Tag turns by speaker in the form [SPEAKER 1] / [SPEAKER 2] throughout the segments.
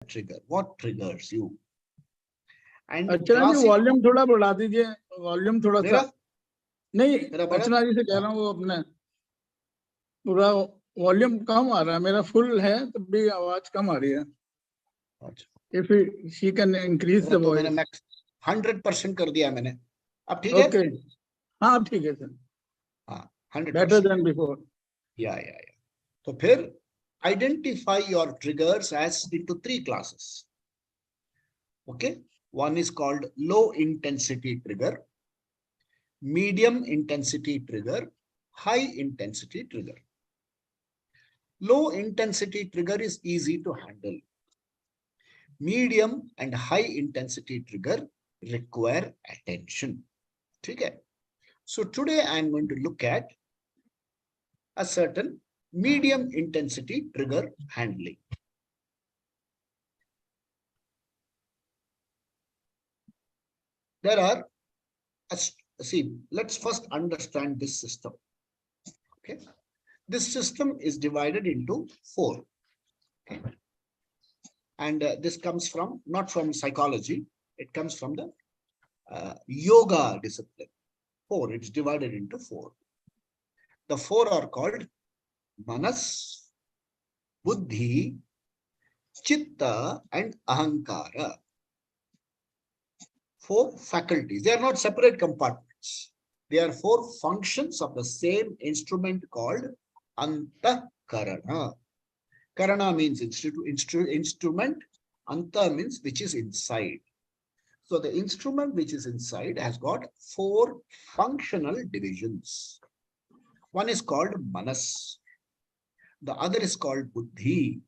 [SPEAKER 1] trigger? What triggers you? And
[SPEAKER 2] Archana ji volume थोड़ा बढ़ा दीजिए, वॉल्यूम थोड़ा सा नहीं, अर्चना जी से कह रहा हूँ वो अपने पूरा वॉल्यूम कम आ रहा है, मेरा फुल है तब भी आवाज कम आ रही है. If she can increase the voice.
[SPEAKER 1] मैंने 100% कर दिया मैंने. अब ठीक है?
[SPEAKER 2] Okay. हाँ अब ठीक है सर.
[SPEAKER 1] हाँ 100%.
[SPEAKER 2] Better than before.
[SPEAKER 1] Yeah. तो फिर identify your triggers as into 3 classes. Okay. One is called low intensity trigger, medium intensity trigger, high intensity trigger. Low intensity trigger is easy to handle. Medium and high intensity trigger require attention. Okay. So today I am going to look at a certain medium intensity trigger handling. There are, see, let's first understand this system. Okay. This system is divided into 4. Okay. And this comes from, not from psychology, it comes from the yoga discipline. 4, it's divided into 4. The 4 are called Manas, Buddhi, Chitta, and Ahankara. 4 faculties. They are not separate compartments. They are 4 functions of the same instrument called Antakarana. Karana means instrument. Anta means which is inside. So the instrument which is inside has got 4 functional divisions. One is called Manas. The other is called Buddhi.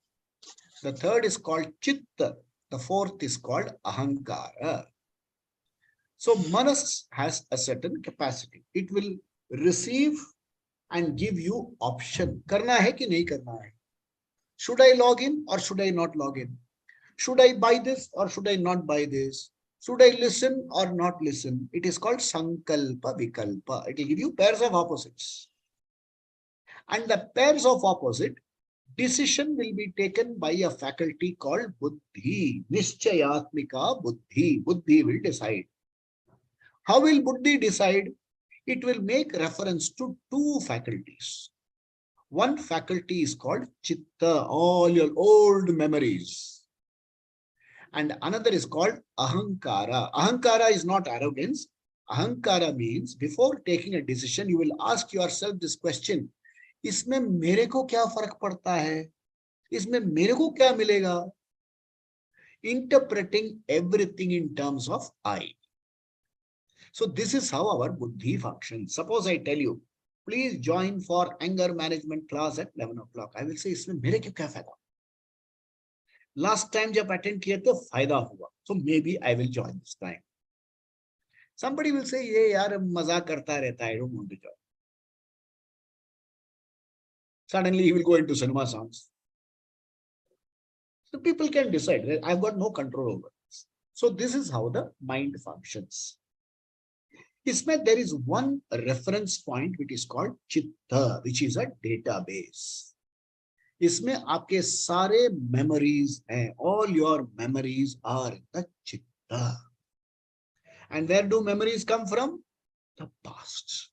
[SPEAKER 1] The third is called Chitta. The fourth is called Ahankara. So Manas has a certain capacity. It will receive and give you option. Karna hai ki nahi karna hai? Should I log in or should I not log in? Should I buy this or should I not buy this? Should I listen or not listen? It is called Sankalpa Vikalpa. It will give you pairs of opposites. And the pairs of opposite, decision will be taken by a faculty called Buddhi. Nischayatmika Buddhi. Buddhi will decide. How will Buddhi decide? It will make reference to 2 faculties. One faculty is called Chitta, all your old memories. And another is called Ahankara. Ahankara is not arrogance. Ahankara means before taking a decision, you will ask yourself this question. इसमें मेरे को क्या फर्क पड़ता है? इसमें मेरे को क्या मिलेगा? Interpreting everything in terms of I. So this is how our Buddhi functions. Suppose I tell you, please join for anger management class at 11 o'clock. I will say, इसमें मेरे को क्या फायदा? Last time जब attend किए थे फायदा हुआ. So maybe I will join this time. Somebody will say, ये यार मजाक करता रहता है. I don't want to join. Suddenly he will go into cinema songs. So people can decide. I've got no control over this. So this is how the mind functions. Isme there is one reference point which is called Chitta, which is a database. इसमें आपके सारे memories हैं. All your memories are in the Chitta. And where do memories come from? The past.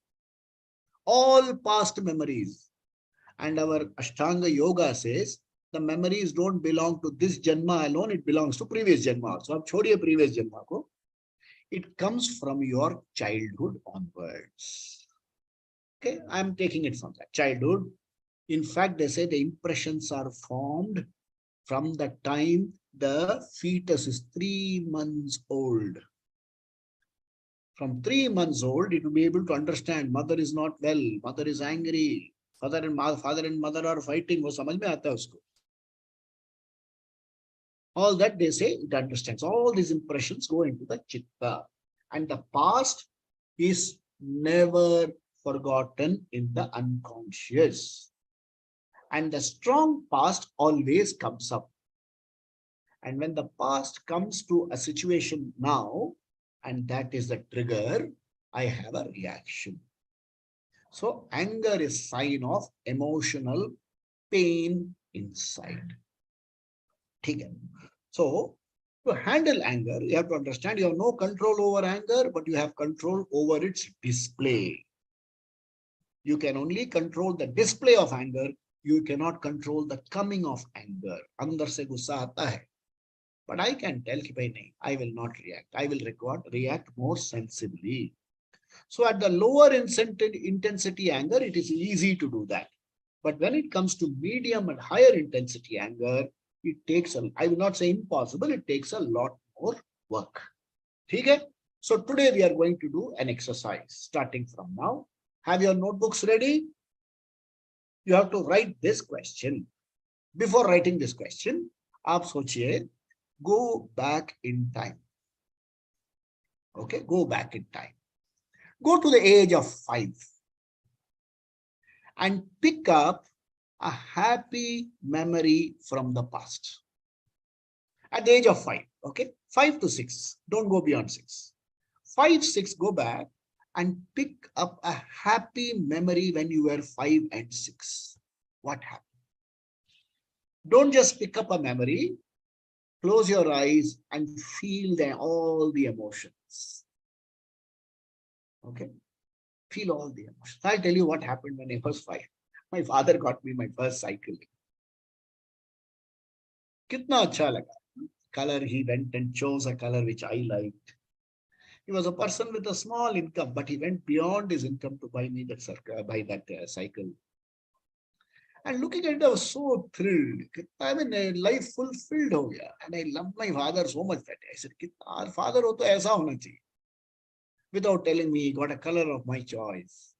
[SPEAKER 1] All past memories. And our Ashtanga Yoga says the memories don't belong to this Janma alone, it belongs to previous Janma. So, ab chhodiye previous Janma ko. It comes from your childhood onwards. Okay, I am taking it from that childhood. In fact, they say the impressions are formed from the time the fetus is 3 months old. From 3 months old, it will be able to understand mother is not well, mother is angry. Father and mother are fighting. वो समझ में आता है उसको. All that they say, it understands. All these impressions go into the Chitta. And the past is never forgotten in the unconscious. And the strong past always comes up. And when the past comes to a situation now, and that is the trigger, I have a reaction. So anger is sign of emotional pain inside. ठीक है. So to handle anger, you have to understand you have no control over anger, but you have control over its display. You can only control the display of anger. You cannot control the coming of anger. अंदर से गुस्सा आता है, but I can tell कि भाई नहीं, I will not react. I will react more sensibly. So at the lower intensity anger, it is easy to do that. But when it comes to medium and higher intensity anger, it takes I will not say impossible, it takes a lot more work. Okay? So today we are going to do an exercise starting from now. Have your notebooks ready? You have to write this question. Before writing this question, आप सोचिए, go back in time. Okay, go back in time. Go to the age of 5 and pick up a happy memory from the past. At the age of 5, okay, 5 to 6, don't go beyond 6. 5, 6, go back and pick up a happy memory when you were 5 and 6. What happened? Don't just pick up a memory, close your eyes and feel all the emotions. Okay, feel all the emotions. I'll tell you what happened when I was 5. My father got me my first cycle. Kitna acha laga. Color, he went and chose a color which I liked. He was a person with a small income, but he went beyond his income to buy me that cycle. And looking at it, I was so thrilled. I mean, life fulfilled ho gaya. And I loved my father so much that I said, our father ho to aisa hona chahiye. Without telling me, he got a color of my choice.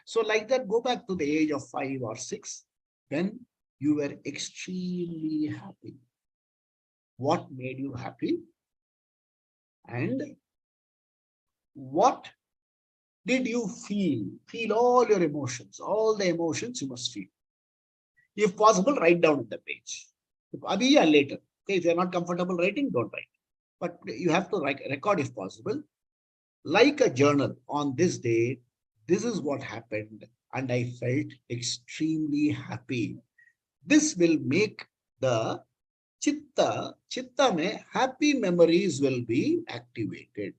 [SPEAKER 1] So like that, go back to the age of 5 or 6, when you were extremely happy. What made you happy? And what did you feel? Feel all your emotions, all the emotions you must feel. If possible, write down on the page. Abhi or later. Okay, if you're not comfortable writing, don't write. But you have to record if possible. Like a journal, on this day, this is what happened, and I felt extremely happy. This will make the chitta mein happy memories will be activated.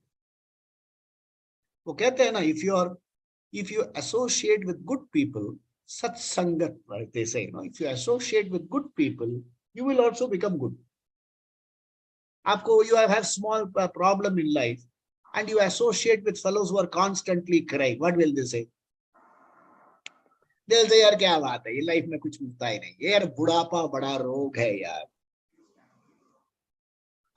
[SPEAKER 1] वो कहते हैं ना, if you associate with good people, satsangat, right? They say, if you associate with good people, you will also become good. You have small problem in life, and you associate with fellows who are constantly crying. What will they say? They'll say, यार क्या बात है, ये life में कुछ मिलता ही नहीं, यार बुढ़ापा बड़ा रोग है यार,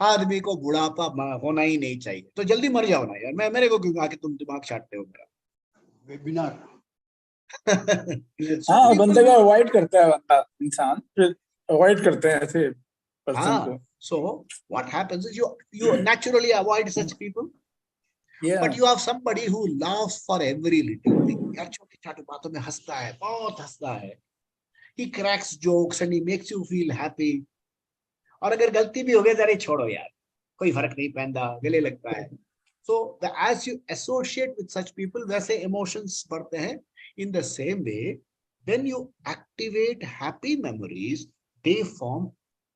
[SPEAKER 1] आदमी को बुढ़ापा होना ही नहीं चाहिए, तो जल्दी मर जाओ ना यार, मेरे को क्यों आके तुम दिमाग चाटते हो मेरा वेबिनार.
[SPEAKER 2] हाँ, बंदे को अवॉइड करता है, बंदा इंसान अवॉइड करते हैं ऐसे पर्सन को.
[SPEAKER 1] So what happens is you naturally avoid such people. Yeah. But you have somebody who laughs for every little thing. यार छोटी छोटी बातों में हंसता है, बहुत हंसता है. He cracks jokes and he makes you feel happy. और अगर गलती भी हो गई, अरे छोड़ो यार, कोई फर्क नहीं पैंदा, गले लगता है. So as you associate with such people, वैसे emotions बढ़ते हैं. In the same way, when you activate happy memories, they form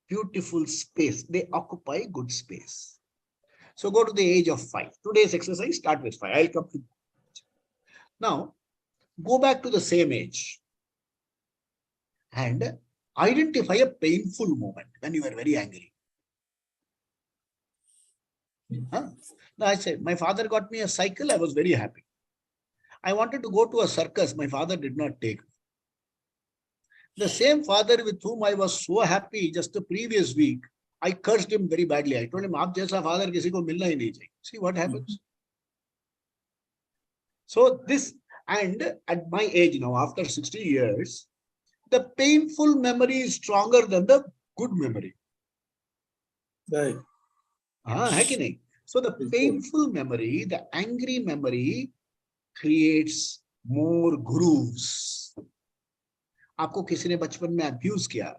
[SPEAKER 1] beautiful space. They occupy good space. So go to the age of 5. Today's exercise, start with 5. I'll come to now. Go back to the same age and identify a painful moment when you were very angry. Huh? Now I said, my father got me a cycle. I was very happy. I wanted to go to a circus. My father did not take me. The same father with whom I was so happy just the previous week, I cursed him very badly. I told him, "Aap jaisa father kisi ko milna hi nahi chahiye." See what happens? So this, and at my age now, after 60 years, the painful memory is stronger than the good memory.
[SPEAKER 2] Right.
[SPEAKER 1] hai ki nahi? So the painful memory, the angry memory creates more grooves. आपको किसी ने बचपन में abuse किया.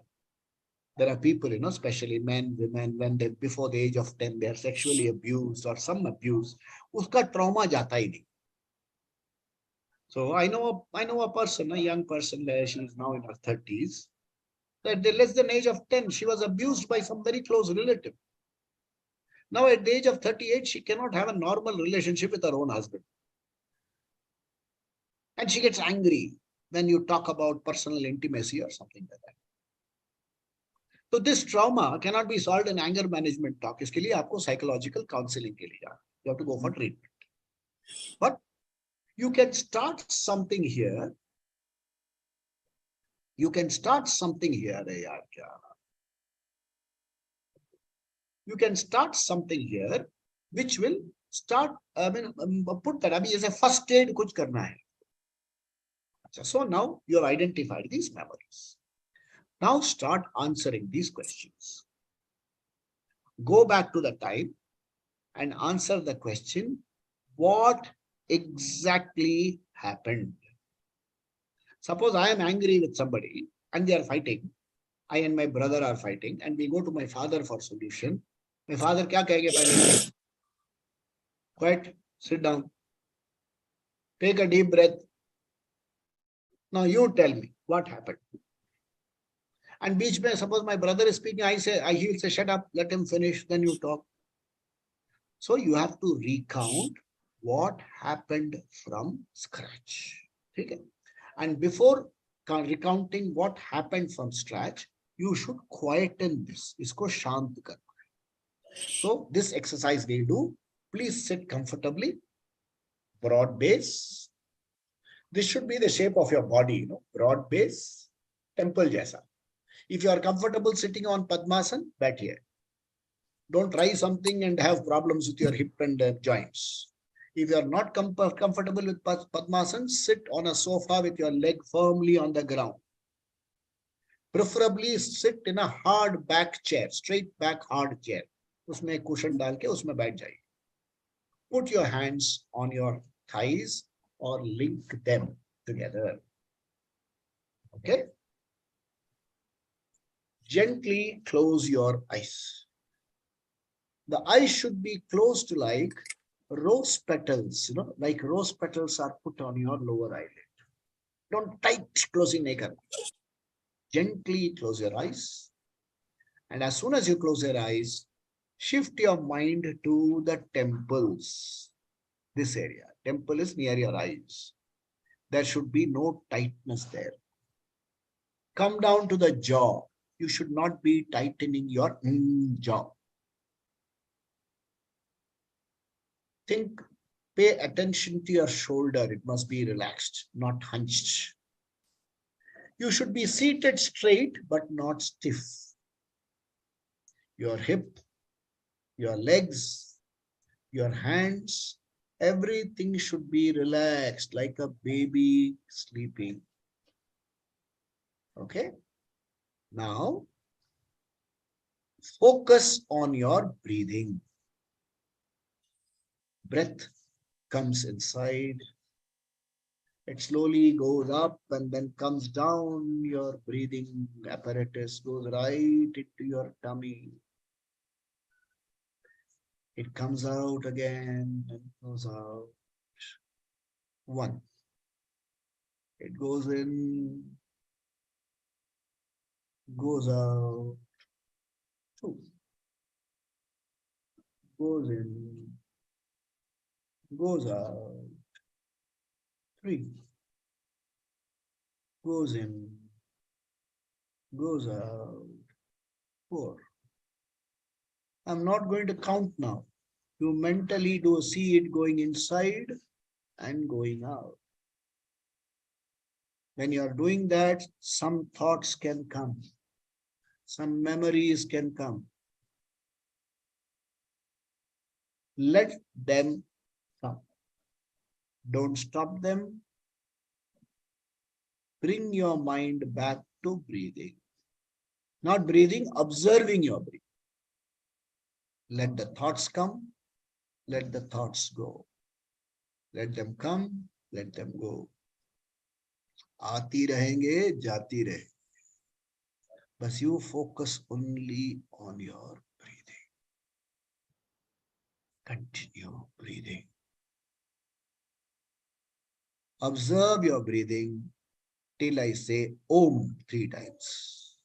[SPEAKER 1] There are people, especially men, women, when they before the age of 10, they are sexually abused or some abuse. Uska trauma jata hi nahi. So I know a person, a young person, she is now in her 30s. At the less than age of 10, she was abused by some very close relative. Now at the age of 38, she cannot have a normal relationship with her own husband. And she gets angry when you talk about personal intimacy or something like that. So this trauma cannot be solved in anger management talk. इसके लिए आपको psychological counseling के लिए जाना. You have to go for treatment. But you can start something here. You can start something here. यार क्या? You can start something here, which will start. I mean, put that. अभी जैसे first aid कुछ करना है. So now you have identified these memories. Now start answering these questions. Go back to the time and answer the question, what exactly happened? Suppose I am angry with somebody and they are fighting. I and my brother are fighting and we go to my father for solution. My father क्या कहेंगे पहले? Quiet, sit down. Take a deep breath. Now you tell me what happened. And beach mein, suppose my brother is speaking, he will say, shut up, let him finish, then you talk. So you have to recount what happened from scratch. Okay? And before recounting what happened from scratch, you should quieten this. Isko shant karna. So this exercise we do. Please sit comfortably. Broad base. This should be the shape of your body, broad base, temple jaisa. If you are comfortable sitting on Padmasan, bat here. Don't try something and have problems with your hip and joints. If you are not comfortable with Padmasan, sit on a sofa with your leg firmly on the ground. Preferably sit in a hard back chair, straight back hard chair. Usme cushion डाल के उसमें बैठ जाइए. Put your hands on your thighs or link them together. Okay? Gently close your eyes. The eyes should be closed like rose petals, like rose petals are put on your lower eyelid. Don't tight closing naked. Gently close your eyes. And as soon as you close your eyes, shift your mind to the temples. This area. Temple is near your eyes. There should be no tightness there. Come down to the jaw. You should not be tightening your jaw. Think, pay attention to your shoulder. It must be relaxed, not hunched. You should be seated straight, but not stiff. Your hip, your legs, your hands, everything should be relaxed like a baby sleeping. Okay? Now, focus on your breathing. Breath comes inside. It slowly goes up and then comes down. Your breathing apparatus goes right into your tummy. It comes out again and goes out. 1. It goes in, goes out. 2. Goes in, goes out. 3. Goes in, goes out. 4. I'm not going to count now. You mentally do see it going inside and going out. When you are doing that, some thoughts can come. Some memories can come. Let them come. Don't stop them. Bring your mind back to breathing. Not breathing, observing your breathing. Let the thoughts come. Let the thoughts go. Let them come. Let them go. आती रहेंगे, जाती रहेंगे. But you focus only on your breathing. Continue breathing. Observe your breathing till I say Om 3 times.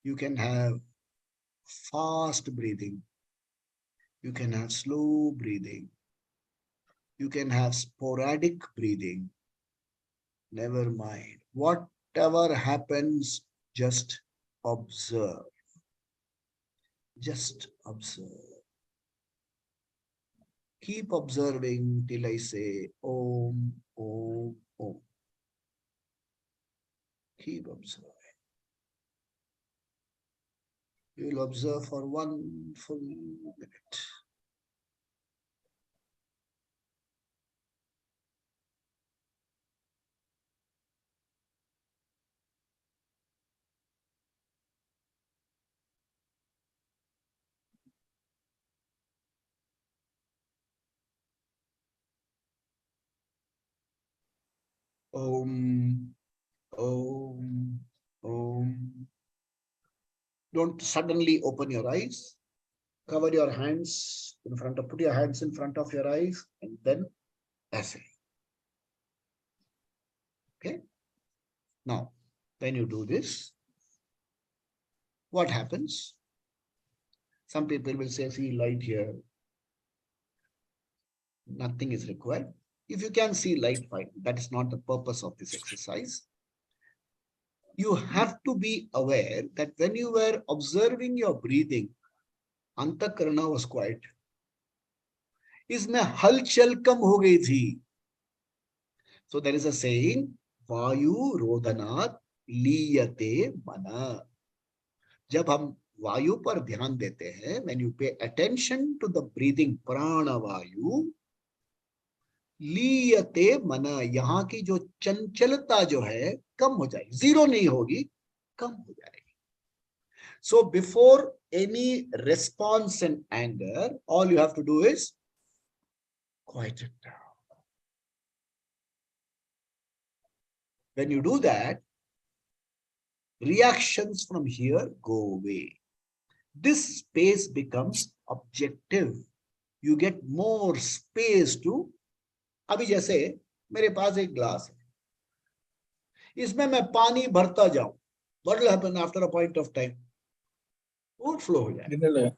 [SPEAKER 1] You can have fast breathing. You can have slow breathing. You can have sporadic breathing. Never mind. Whatever happens, just observe. Just observe. Keep observing till I say Om, Om, Om. Keep observing. You will observe for 1 full minute. Om, Om, Om. Don't suddenly open your eyes. Cover your hands in front of, put your hands in front of your eyes and then exhale. Okay. Now, when you do this, what happens? Some people will say, see light here. Nothing is required. If you can see light, fine. That is not the purpose of this exercise. You have to be aware that when you were observing your breathing, अंतःकरण was quiet. इसमें हलचल कम हो गई थी. So there is a saying, वायु रोदनात् लीयते mana. जब हम वायु पर ध्यान देते हैं, when you pay attention to the breathing प्राण वायु, लीयते mana, यहाँ की जो चंचलता जो है कम हो जाएगी. जीरो नहीं होगी, कम हो जाएगी. So before any response in anger, all you have to do is quiet it down. When you do that, reactions from here go away. This space becomes objective. You get more space to. अभी जैसे मेरे पास एक glass है, इसमें मैं पानी भरता जाऊं. What will happen after a point of time? Overflow हो जाएगा.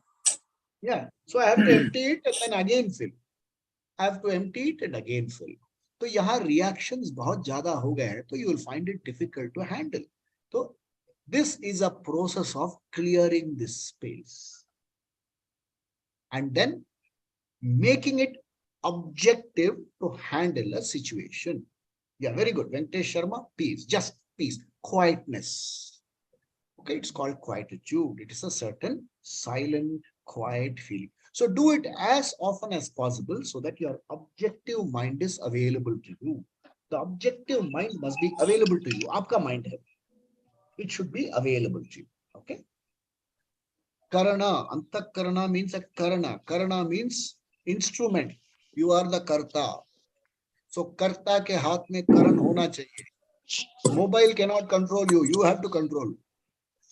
[SPEAKER 1] Yeah. So I have to empty it and then again fill. I have to empty it and again fill. तो यहाँ reactions बहुत ज्यादा हो गए हैं, तो you will find it difficult to handle. So this is a process of clearing this space and then making it objective to handle a situation. Yeah, very good. Venkatesh Sharma, peace, just peace, quietness. Okay, it's called quietude. It is a certain silent, quiet feeling. So do it as often as possible so that your objective mind is available to you. The objective mind must be available to you. Aapka mind hai. It should be available to you. Okay. Karana, antakarana means a karana. Karana means instrument. You are the karta. So karta ke haath mein karan hona chahiye. Mobile cannot control you. You have to control.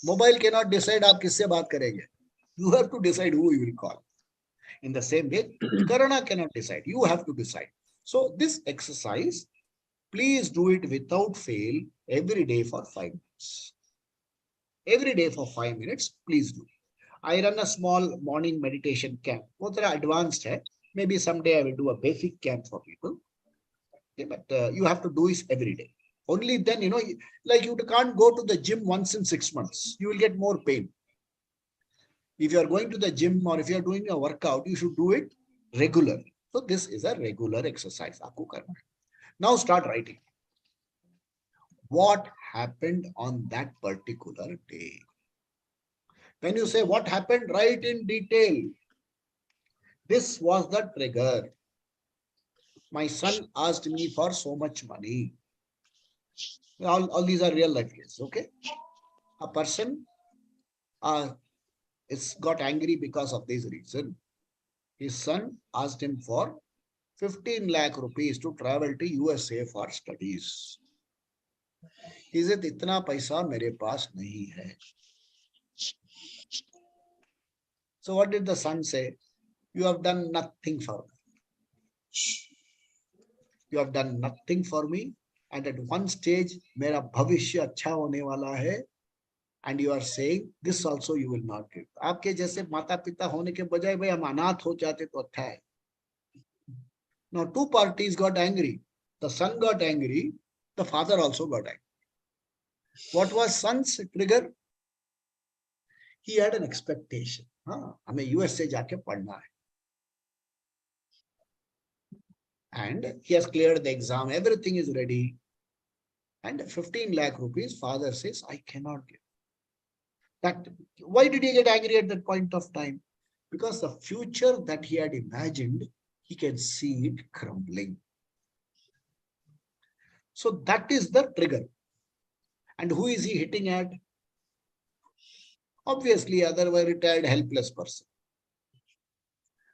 [SPEAKER 1] Mobile cannot decide aap kisse baat karenge. You have to decide who you will call. In the same way, karana cannot decide. You have to decide. So this exercise, please do it without fail every day for 5 minutes. Every day for 5 minutes, please do. I run a small morning meditation camp. Both are advanced. Maybe someday I will do a basic camp for people. Okay, but you have to do this every day. Only then, like you can't go to the gym once in 6 months. You will get more pain. If you are going to the gym or if you are doing a workout, you should do it regularly. So this is a regular exercise. Now start writing. What happened on that particular day? When you say what happened, write in detail. This was the trigger. My son asked me for so much money. All these are real life cases, okay? A person got angry because of this reason. His son asked him for 15 lakh rupees to travel to USA for studies. He said, इतना पैसा मेरे पास नहीं है. So what did the son say? You have done nothing for me. You have done nothing for me. And at one stage, मेरा भविष्य अच्छा होने वाला है. And you are saying this also you will not give. आपके जैसे माता पिता होने के बजाय भाई हम अनाथ हो जाते तो अच्छा है. Now two parties got angry. The son got angry. The father also got angry. What was son's trigger? He had an expectation. हाँ, हमें US से जाके पढ़ना है. And he has cleared the exam. Everything is ready. And 15 lakh rupees, father says, I cannot give. That, why did he get angry at that point of time? Because the future that he had imagined, he can see it crumbling. So that is the trigger. And who is he hitting at? Obviously, other were retired helpless person.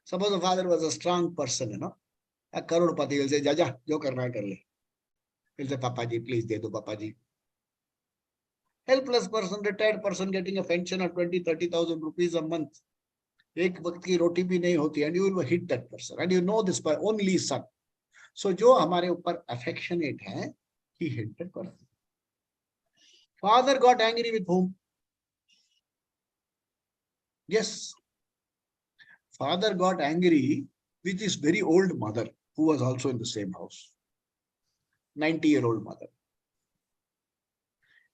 [SPEAKER 1] Suppose the father was a strong person, a crorepati will say, Jaja, jo karna hai kar le. He'll say, Papa ji, please de do, Papa ji. Helpless person, retired person getting a pension of 20,000-30,000 rupees a month. एक वक्त की रोटी भी नहीं होती, and you will hit that person, and you know this by only son. So जो हमारे ऊपर affectionate है, he hit that person. Father got angry with whom? Yes, father got angry with his very old mother, who was also in the same house. 90-year-old mother.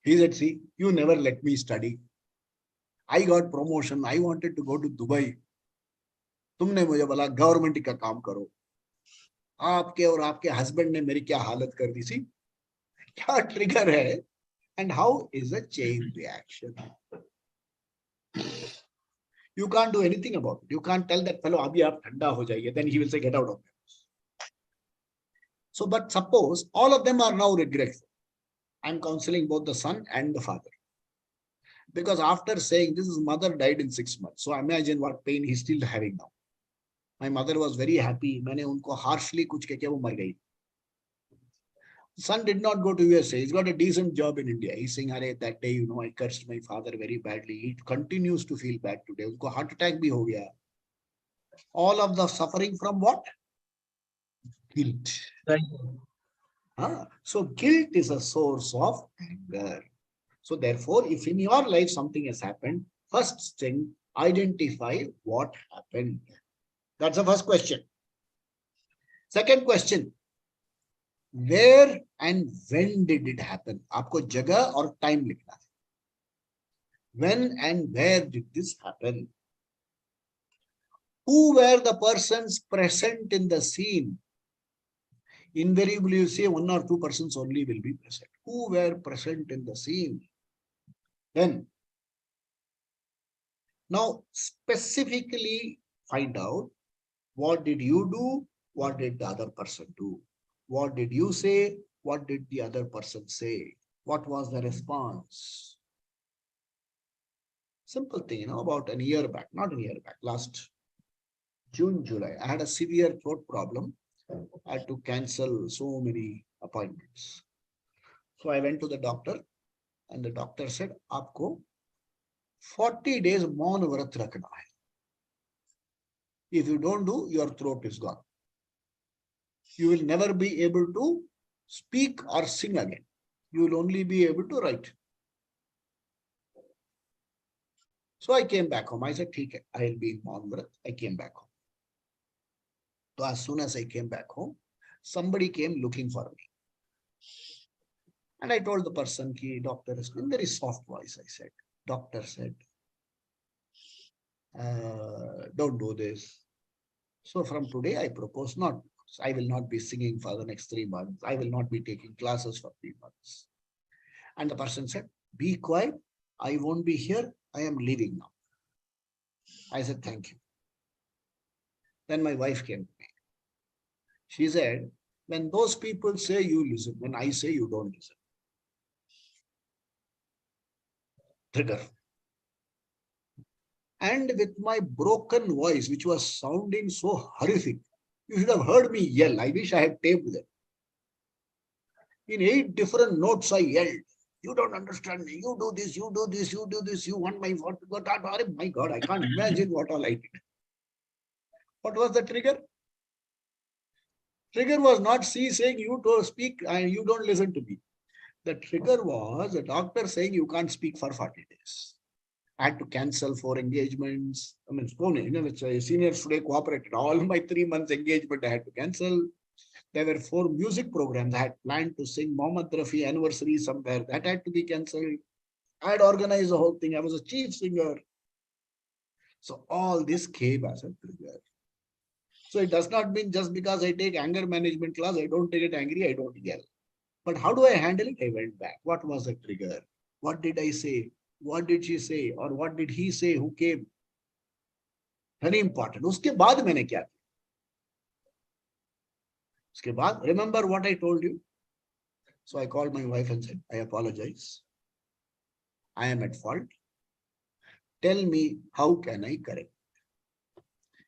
[SPEAKER 1] He said, see, you never let me study. I got promotion. I wanted to go to Dubai. तुमने मुझे बोला government का काम करो. आपके और आपके husband ने मेरी क्या हालत कर दी थी. क्या ट्रिगर है? And how is a chain reaction? You can't do anything about it. You can't tell that fellow, abhi aap thanda ho jaiye. Then he will say, get out of there. So, but suppose all of them are now regretful. I'm counseling both the son and the father. Because after saying this, his mother died in 6 months. So imagine what pain he's still having now. My mother was very happy. मैंने उनको harshly कुछ कह के वो मर गई. Son did not go to USA. He's got a decent job in India. He's saying, "Arey, that day, I cursed my father very badly. He continues to feel bad today. उनको heart attack भी हो गया." All of the suffering from what? Guilt. So guilt is a source of anger. So therefore, if in your life something has happened, first thing, identify what happened. That's the first question. Second question, where and when did it happen? आपको जगह और time लिखना है. When and where did this happen? Who were the persons present in the scene? Invariably, you say 1 or 2 persons only will be present. Who were present in the scene? Then, now specifically find out what did you do, what did the other person do? What did you say? What did the other person say? What was the response? Simple thing, about a year back, not a year back, last June, July, I had a severe throat problem. I had to cancel so many appointments. So I went to the doctor and the doctor said, आपको 40 days मौन व्रत रखना है. If you don't do, your throat is gone. You will never be able to speak or sing again. You will only be able to write. So I came back home. I said, "ठीक है, I'll be in मौन व्रत." I came back home. So as soon as I came back home, somebody came looking for me. And I told the person, doctor is in very soft voice. I said, doctor said, don't do this. So from today, I propose not. I will not be singing for the next 3 months. I will not be taking classes for 3 months. And the person said, be quiet. I won't be here. I am leaving now. I said, thank you. Then my wife came to me. She said, when those people say you listen, when I say you don't listen. Trigger. And with my broken voice, which was sounding so horrific, you should have heard me yell. I wish I had taped them. In 8 different notes, I yelled. You don't understand me. You do this, you do this, you do this. You want my vote. My God, I can't imagine what all I did. What was the trigger? Trigger was not she saying you don't speak and you don't listen to me. The trigger was a doctor saying you can't speak for 40 days. I had to cancel 4 engagements. I mean, seniors today cooperated. All my 3 months engagement I had to cancel. There were 4 music programs I had planned to sing Mohammed Rafi anniversary somewhere. That had to be cancelled. I had organized the whole thing. I was a chief singer. So all this came as a trigger. So it does not mean just because I take anger management class, I don't get angry, I don't yell. But how do I handle it? I went back. What was the trigger? What did I say? What did she say? Or what did he say who came? Very important. उसके बाद मैंने क्या किया? उसके बाद, remember what I told you? So I called my wife and said, I apologize. I am at fault. Tell me, how can I correct?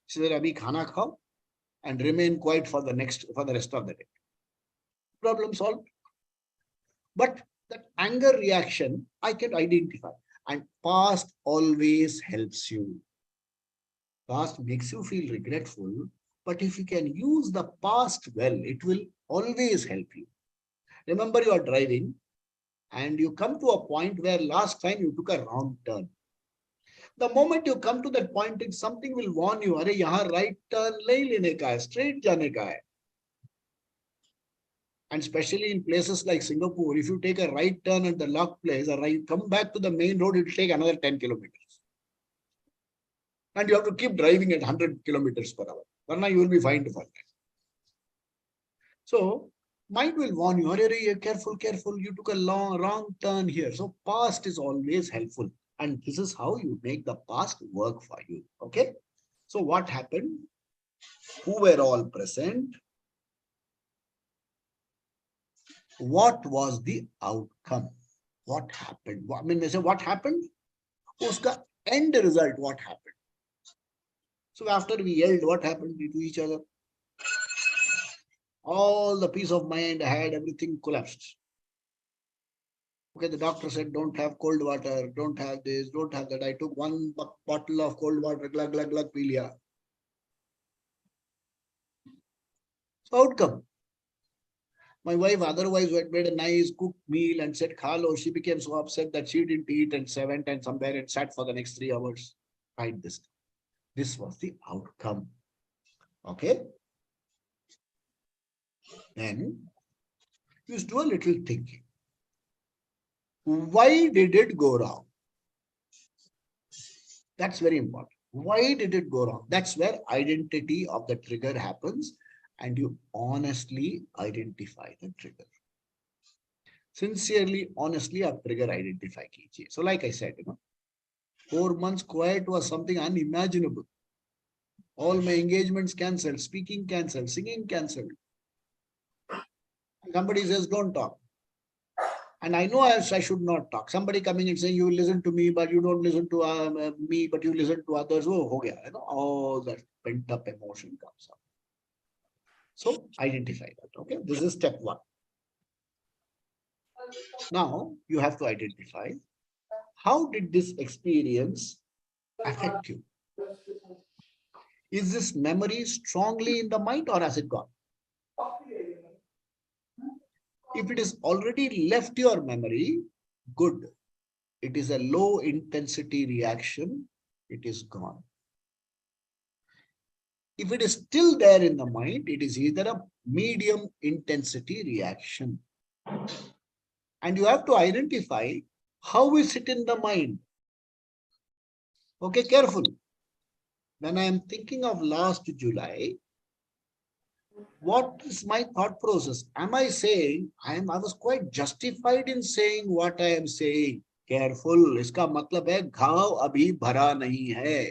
[SPEAKER 1] She said, Abhi khana khao and remain quiet for the rest of the day. Problem solved. But that anger reaction, I can identify. And past always helps you. Past makes you feel regretful. But if you can use the past well, it will always help you. Remember, you are driving and you come to a point where last time you took a wrong turn. The moment you come to that point, something will warn you, अरे यहाँ right turn नहीं लेने का है, straight जाने का है. And especially in places like Singapore, if you take a right turn at the locked place, come back to the main road, it will take another 10 kilometers. And you have to keep driving at 100 kilometers per hour. Varna you will be fined for that. So mind will warn you, careful, careful, you took a wrong turn here. So past is always helpful. And this is how you make the past work for you. Okay. So what happened? Who were all present? What was the outcome? What happened? I mean, they say what happened? Uska end result, what happened? So after we yelled, what happened to each other? All the peace of mind I had, everything collapsed. Okay, the doctor said, don't have cold water, don't have this, don't have that. I took 1 bottle of cold water, glug, glug, glug, pilia. So outcome. My wife otherwise had made a nice cooked meal and said, Khalo. She became so upset that she didn't eat and went and somewhere and sat for the next 3 hours. Right, this. This was the outcome. Okay. Then you do a little thinking. Why did it go wrong? That's very important. Why did it go wrong? That's where identity of the trigger happens and you honestly identify the trigger. Sincerely, honestly, a trigger identify kijiye. So like I said, 4 months quiet was something unimaginable. All my engagements cancelled, speaking cancelled, singing cancelled. Somebody says, don't talk. And I know I should not talk. Somebody coming and saying, you listen to me, but you don't listen to me, but you listen to others. Oh, ho gaya, all that pent up emotion comes up. So identify that. Okay, this is step 1. Now you have to identify how did this experience affect you? Is this memory strongly in the mind or has it gone? If it is already left your memory, good. It is a low intensity reaction. It is gone. If it is still there in the mind, it is either a medium intensity reaction. And you have to identify how is it in the mind. Okay, careful. When I am thinking of last July, what is my thought process? Am I saying, I was quite justified in saying what I am saying. Careful, इसका मतलब है घाव अभी भरा नहीं है.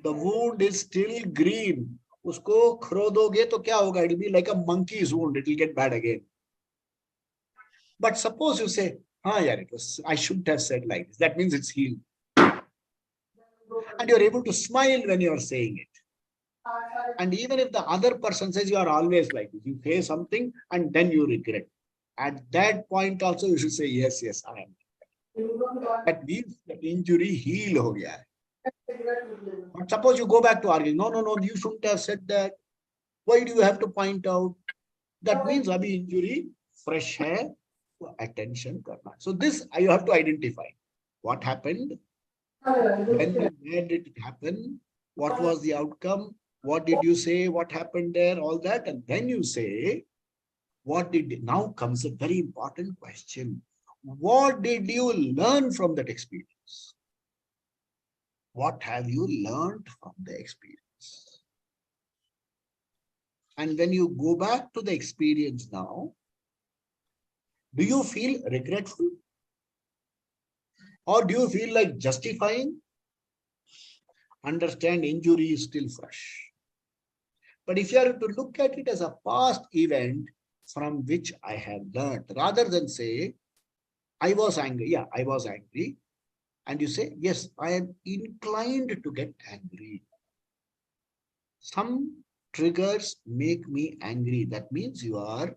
[SPEAKER 1] The wound is still green. उसको खरोदोगे तो क्या होगा? It will be like a monkey's wound. It will get bad again. But suppose you say, I shouldn't have said like this. That means it's healed. And you're able to smile when you're saying it. And even if the other person says you are always like this, you say something and then you regret. At that point also you should say, yes, I am. That means the injury heal ho gaya hai. But suppose you go back to arguing, no, you shouldn't have said that. Why do you have to point out? That means abhi injury fresh है तो attention करना. So this you have to identify what happened, where did it happen, what was the outcome, what did you say, what happened there, all that, and then you say what did. Now comes a very important question. What did you learn from that experience? What have you learned from the experience? And when you go back to the experience now, do you feel regretful? Or do you feel like justifying? Understand, injury is still fresh. But if you are to look at it as a past event from which I have learned, rather than say, I was angry. Yeah, I was angry. And you say, yes, I am inclined to get angry. Some triggers make me angry. That means you are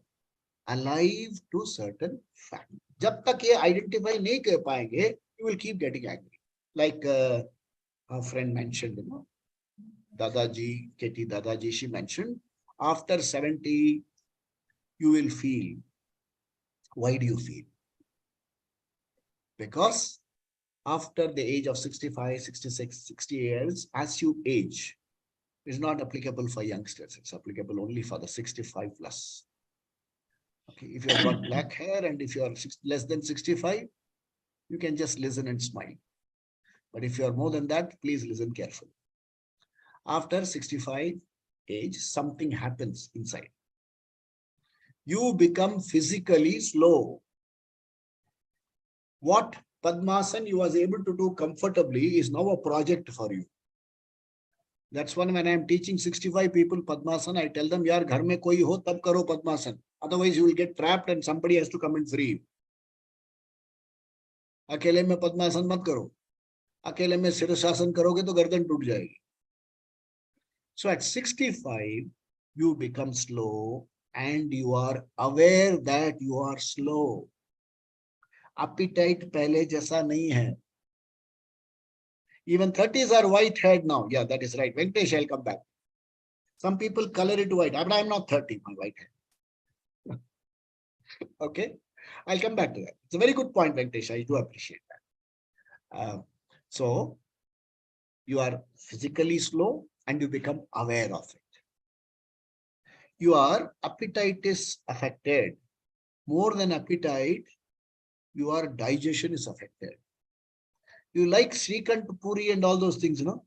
[SPEAKER 1] alive to certain fact. जब तक ये identify नहीं कर पाएंगे, you will keep getting angry. Like a friend mentioned, you know, Dadaji, Katie Dadaji, she mentioned, after 70, you will feel. Why do you feel? Because after the age of 65, 66, 60 years, as you age, it's not applicable for youngsters. It's applicable only for the 65 plus. Okay, if you've got black hair and if you are less than 65, you can just listen and smile. But if you are more than that, please listen carefully. After 65 age, something happens inside. You become physically slow. What Padmasan you was able to do comfortably is now a project for you. That's one when I am teaching 65 people Padmasan, I tell them, yaar, ghar mein koi ho, tab karo Padmasan. Otherwise, you will get trapped and somebody has to come and free you. अकेले में पद्मासन मत करो. अकेले में शीर्षासन करोगे तो गर्दन टूट जाएगी. So at 65, you become slow and you are aware that you are slow. Appetite पहले जैसा नहीं है. Even 30s are white-haired now. Yeah, that is right. Venkatesh, I'll come back. Some people color it white. But I'm not 30, my white hair. Okay, I'll come back to that. It's a very good point, Venkatesh. I do appreciate that. So you are physically slow and you become aware of it. Your appetite is affected. More than appetite, your digestion is affected. You like Srikant Puri and all those things, you know.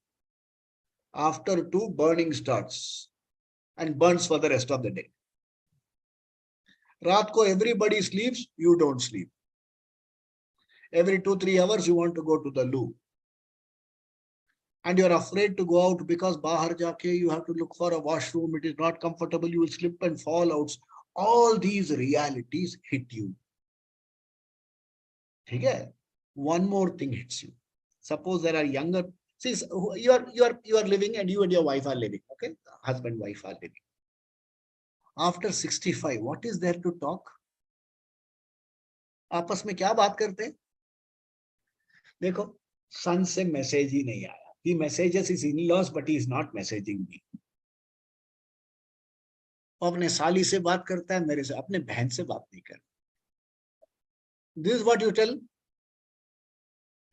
[SPEAKER 1] After 2, burning starts and burns for the rest of the day. Raat ko everybody sleeps, you don't sleep. Every 2-3 hours, you want to go to the loo. And you're afraid to go out because bahar jaake you have to look for a washroom. It is not comfortable. You will slip and fall out. All these realities hit you. Okay? One more thing hits you. Suppose there are younger. See, you are living and you and your wife are living. Okay, husband wife are living. After 65, what is there to talk? आपस में क्या बात करते हैं? देखो, son से message ही नहीं आया. He messages his in-laws, but he is not messaging me. अपने साली से बात करता है, मेरे से अपने बहन से बात नहीं करता. This is what you tell.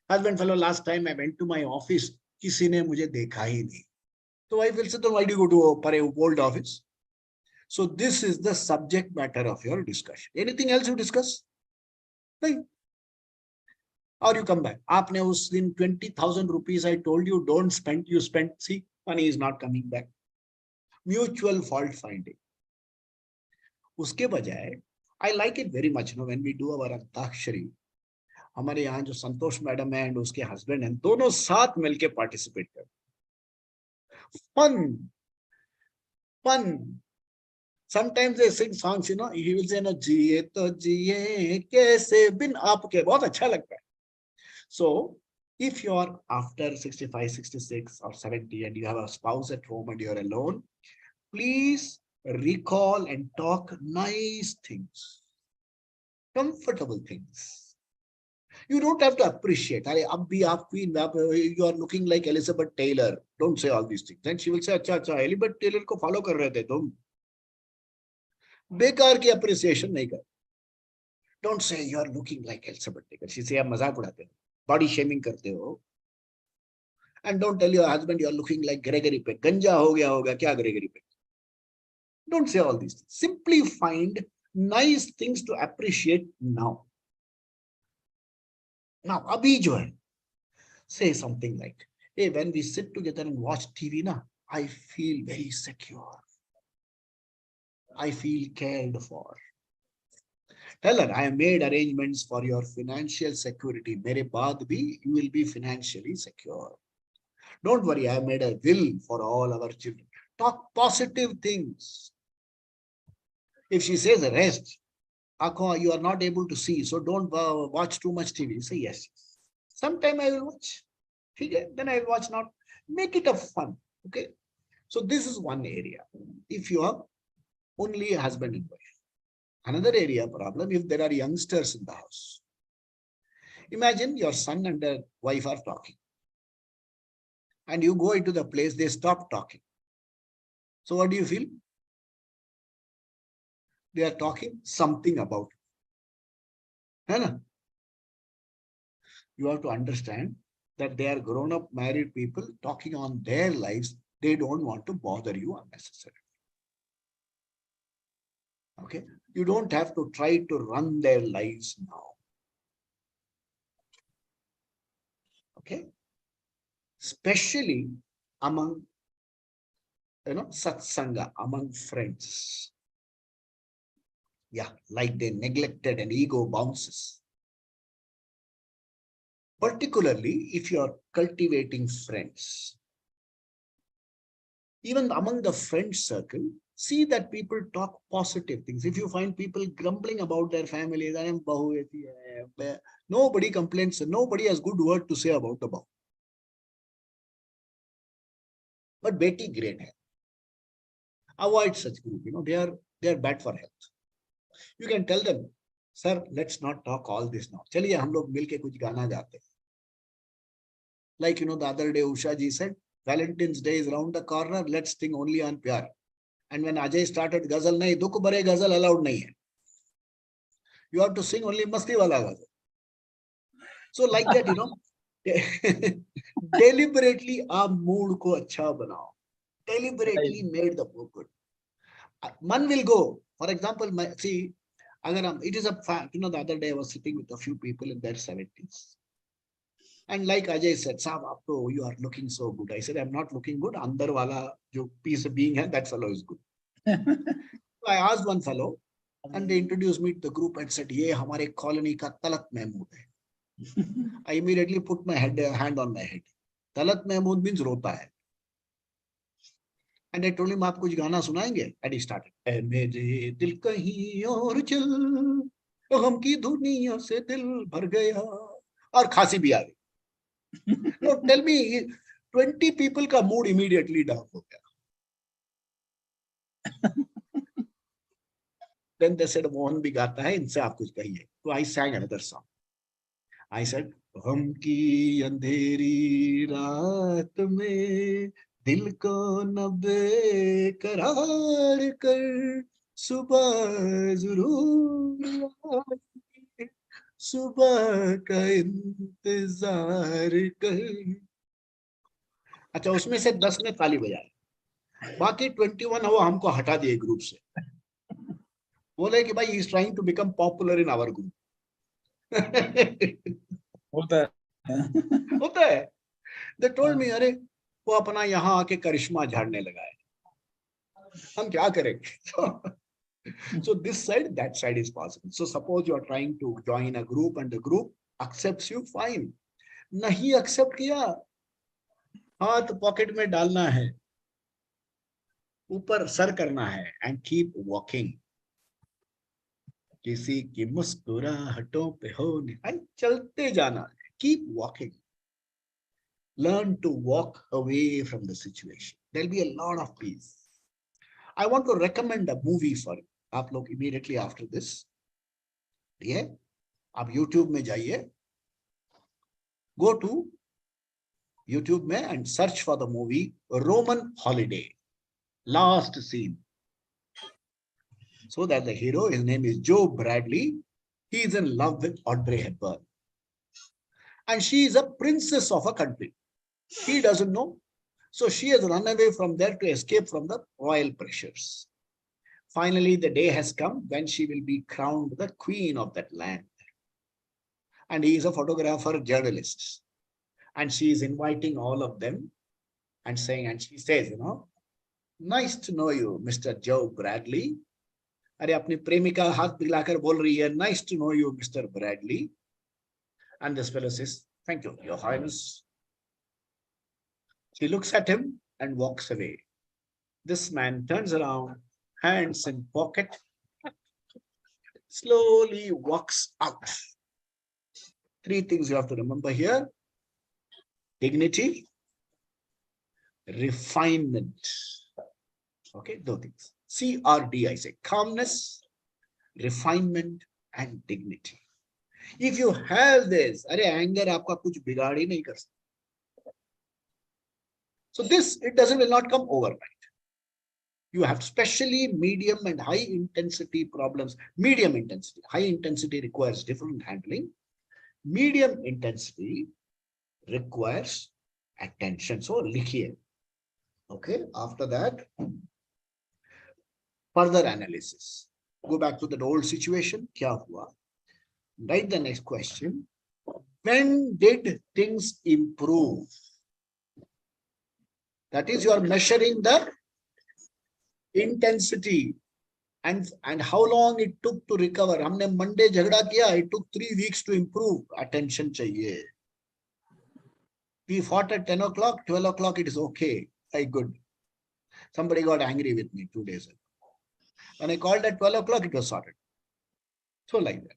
[SPEAKER 1] Husband fellow, last time I went to my office, किसी ने मुझे देखा ही नहीं. So wife will say, then why do you go to a old office? So this is the subject matter of your discussion. Anything else you discuss? No. Or you come back. Aapne us din 20,000 rupees I told you don't spend, you spent. See, money is not coming back. Mutual fault finding. Uske bajaye, I like it very much, you know, when we do our Antakshari. हमारे यहाँ जो संतोष madam है and उसके husband हैं, दोनों साथ मिलके participate करते. Fun. Sometimes they sing songs, you know, he will say, no, जिए तो जिए कैसे बिन आपके, बहुत अच्छा लगता है. So if you are after 65, 66 or 70 and you have a spouse at home and you're alone, please recall and talk nice things, comfortable things. You don't have to appreciate. Ab bhi aap queen, you are looking like Elizabeth Taylor. Don't say all these things. Then she will say, अच्छा, Elizabeth Taylor को follow कर रहे थे तुम. बेकार की appreciation नहीं कर. Don't say you are looking like Elizabeth Taylor. She say आप मजाक उड़ाते हो, body shaming करते हो. And don't tell your husband you are looking like Gregory Peck. गंजा हो गया होगा क्या Gregory Peck? Don't say all these things. Simply find nice things to appreciate now. Now, abhi jo hai, say something like, hey, when we sit together and watch TV, na, I feel very secure. I feel cared for. Tell her, I have made arrangements for your financial security. Mere baad bhi, you will be financially secure. Don't worry, I have made a will for all our children. Talk positive things. If she says rest, you are not able to see, so don't watch too much TV. Say yes. Sometime I will watch. Then I will watch not. Make it a fun. Okay. So this is one area. If you have only a husband and wife. Another area problem, if there are youngsters in the house. Imagine your son and the wife are talking. And you go into the place, they stop talking. So what do you feel? They are talking something about it. You have to understand that they are grown-up married people talking on their lives. They don't want to bother you unnecessarily. Okay? You don't have to try to run their lives now. Okay? Especially among, satsanga, among friends. Yeah, like they neglected and ego bounces. Particularly if you are cultivating friends. Even among the friend circle, see that people talk positive things. If you find people grumbling about their families, nobody complains, nobody has good word to say about the bahu. But beti great hai. Avoid such group. They are bad for health. You can tell them, sir, let's not talk all this now. Chaliye hum log milke kuch gana gaate. Like, the other day Usha ji said, Valentine's Day is around the corner. Let's sing only on pyar. And when Ajay started ghazal, nahi, dukh bhare ghazal allowed nahi hai. You have to sing only masti wala ghazal. So like that, deliberately our mood ko acha banao. Deliberately made the mood good. Man will go. For example, it is a fact, the other day I was sitting with a few people in their 70s. And like Ajay said, Saab, you are looking so good. I said, I'm not looking good. Andar wala jo piece of being hai, that fellow is good. So I asked one fellow, and they introduced me to the group and said, ye hamare colony ka Talat Mahmood hai. I immediately put my hand on my head. Talat Mahmood means rota hai. And I told him, aap kuch gana sunayenge? And he started. Mere dil kahin aur chal, gham ki duniya se dil bhar gaya. Aur khasi bhi aa gayi. Now tell me, 20 people ka mood immediately down ho gaya. Then they said, Mohan bhi gaata hai, inse aap kuch kahiye. So I sang another song. I said, gham ki andheri raat mein dil ko na beqarar kar, subah zarur aaye, subah ka intezar kar. अच्छा उसमें से 10 ने ताली बजाई, बाकी 21 वो हमको हटा दिए ग्रुप से. बोले कि भाई he is trying to become popular in our group. होता है. They told me, अरे वो अपना यहाँ आके करिश्मा झाड़ने लगा है, हम क्या करेंगे? So this side, that side is possible. So suppose you are trying to join a group and the group accepts you, fine. नहीं accept किया, हाथ पॉकेट में डालना है, ऊपर सर करना है, and keep walking. किसी की मुस्कुराहटों पे होने, and चलते जाना है. Keep walking. Learn to walk away from the situation. There'll be a lot of peace. I want to recommend a movie for you. आप लोग immediately after this, ये आप YouTube में जाइए, go to YouTube में and search for the movie Roman Holiday, last scene. So that the hero, his name is Joe Bradley. He is in love with Audrey Hepburn. And she is a princess of a country. He doesn't know. So she has run away from there to escape from the royal pressures. Finally, the day has come when she will be crowned the queen of that land. And he is a photographer, journalist. And she is inviting all of them and saying, and she says, nice to know you, Mr. Joe Bradley. अरे अपनी प्रेमिका हाथ पिघलाकर बोल रही है, nice to know you, Mr. Bradley. And this fellow says, thank you, Your Highness. She looks at him and walks away. This man turns around, hands in pocket, slowly walks out. Three things you have to remember here: dignity, refinement. Okay, those things. CRD, I say, calmness, refinement, and dignity. If you have this, anger आपका कुछ बिगाड़ ही नहीं कर सकता. So this, it will not come overnight. You have especially medium and high intensity problems. Medium intensity, high intensity requires different handling. Medium intensity requires attention. So likhiye. Okay, after that, further analysis. Go back to the old situation. Kya hua? Write the next question. When did things improve? That is, you are measuring the intensity and how long it took to recover. हमने Monday झगड़ा किया, it took 3 weeks to improve. Attention चाहिए. We fought at 10 o'clock, 12 o'clock, it is okay. Good. Somebody got angry with me 2 days ago. When I called at 12 o'clock, it was sorted. So like that.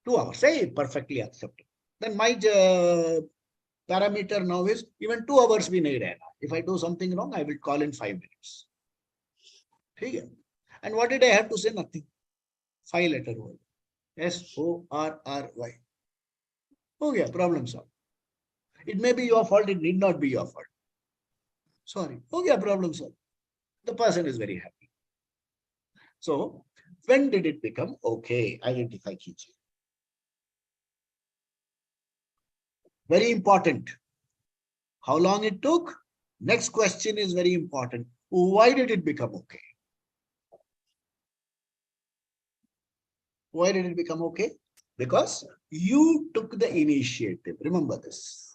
[SPEAKER 1] 2 hours, say perfectly acceptable. Then my parameter now is even 2 hours we need. If I do something wrong, I will call in 5 minutes. Okay. And what did I have to say? Nothing. 5-letter word. SORRY. Okay, problem solved. It may be your fault, it need not be your fault. Sorry. Okay, problem solved. The person is very happy. So, when did it become okay? Identify कीजिए. Very important. How long it took? Next question is very important. Why did it become okay? Why did it become okay? Because you took the initiative. Remember this.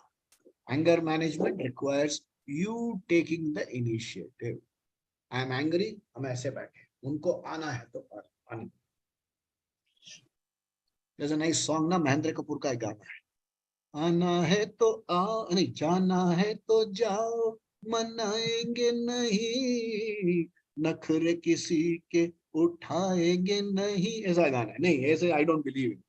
[SPEAKER 1] Anger management requires you taking the initiative. I am angry, हम ऐसे बैठे. उनको आना है तो आने. There's a nice song ना, महेंद्र कपूर का एक गाना है. आना है तो आओ, नहीं जाना है तो जाओ, मनाएंगे नहीं, नखरे किसी के उठाएंगे नहीं. ऐसा गाना है. नहीं, ऐसे I don't believe it.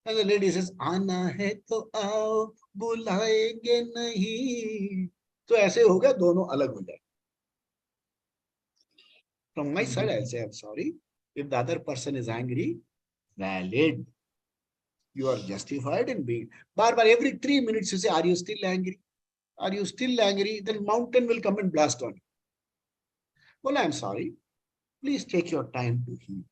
[SPEAKER 1] And the lady says, आना है तो आओ, बुलाएंगे नहीं. तो ऐसे हो गया, दोनों अलग हो जाए. From my side, I'll say, I'm sorry. If the other person is angry, valid. You are justified in being. Bar every 3 minutes you say, are you still angry? Are you still angry? Then mountain will come and blast on you. Well, I'm sorry. Please take your time to heal.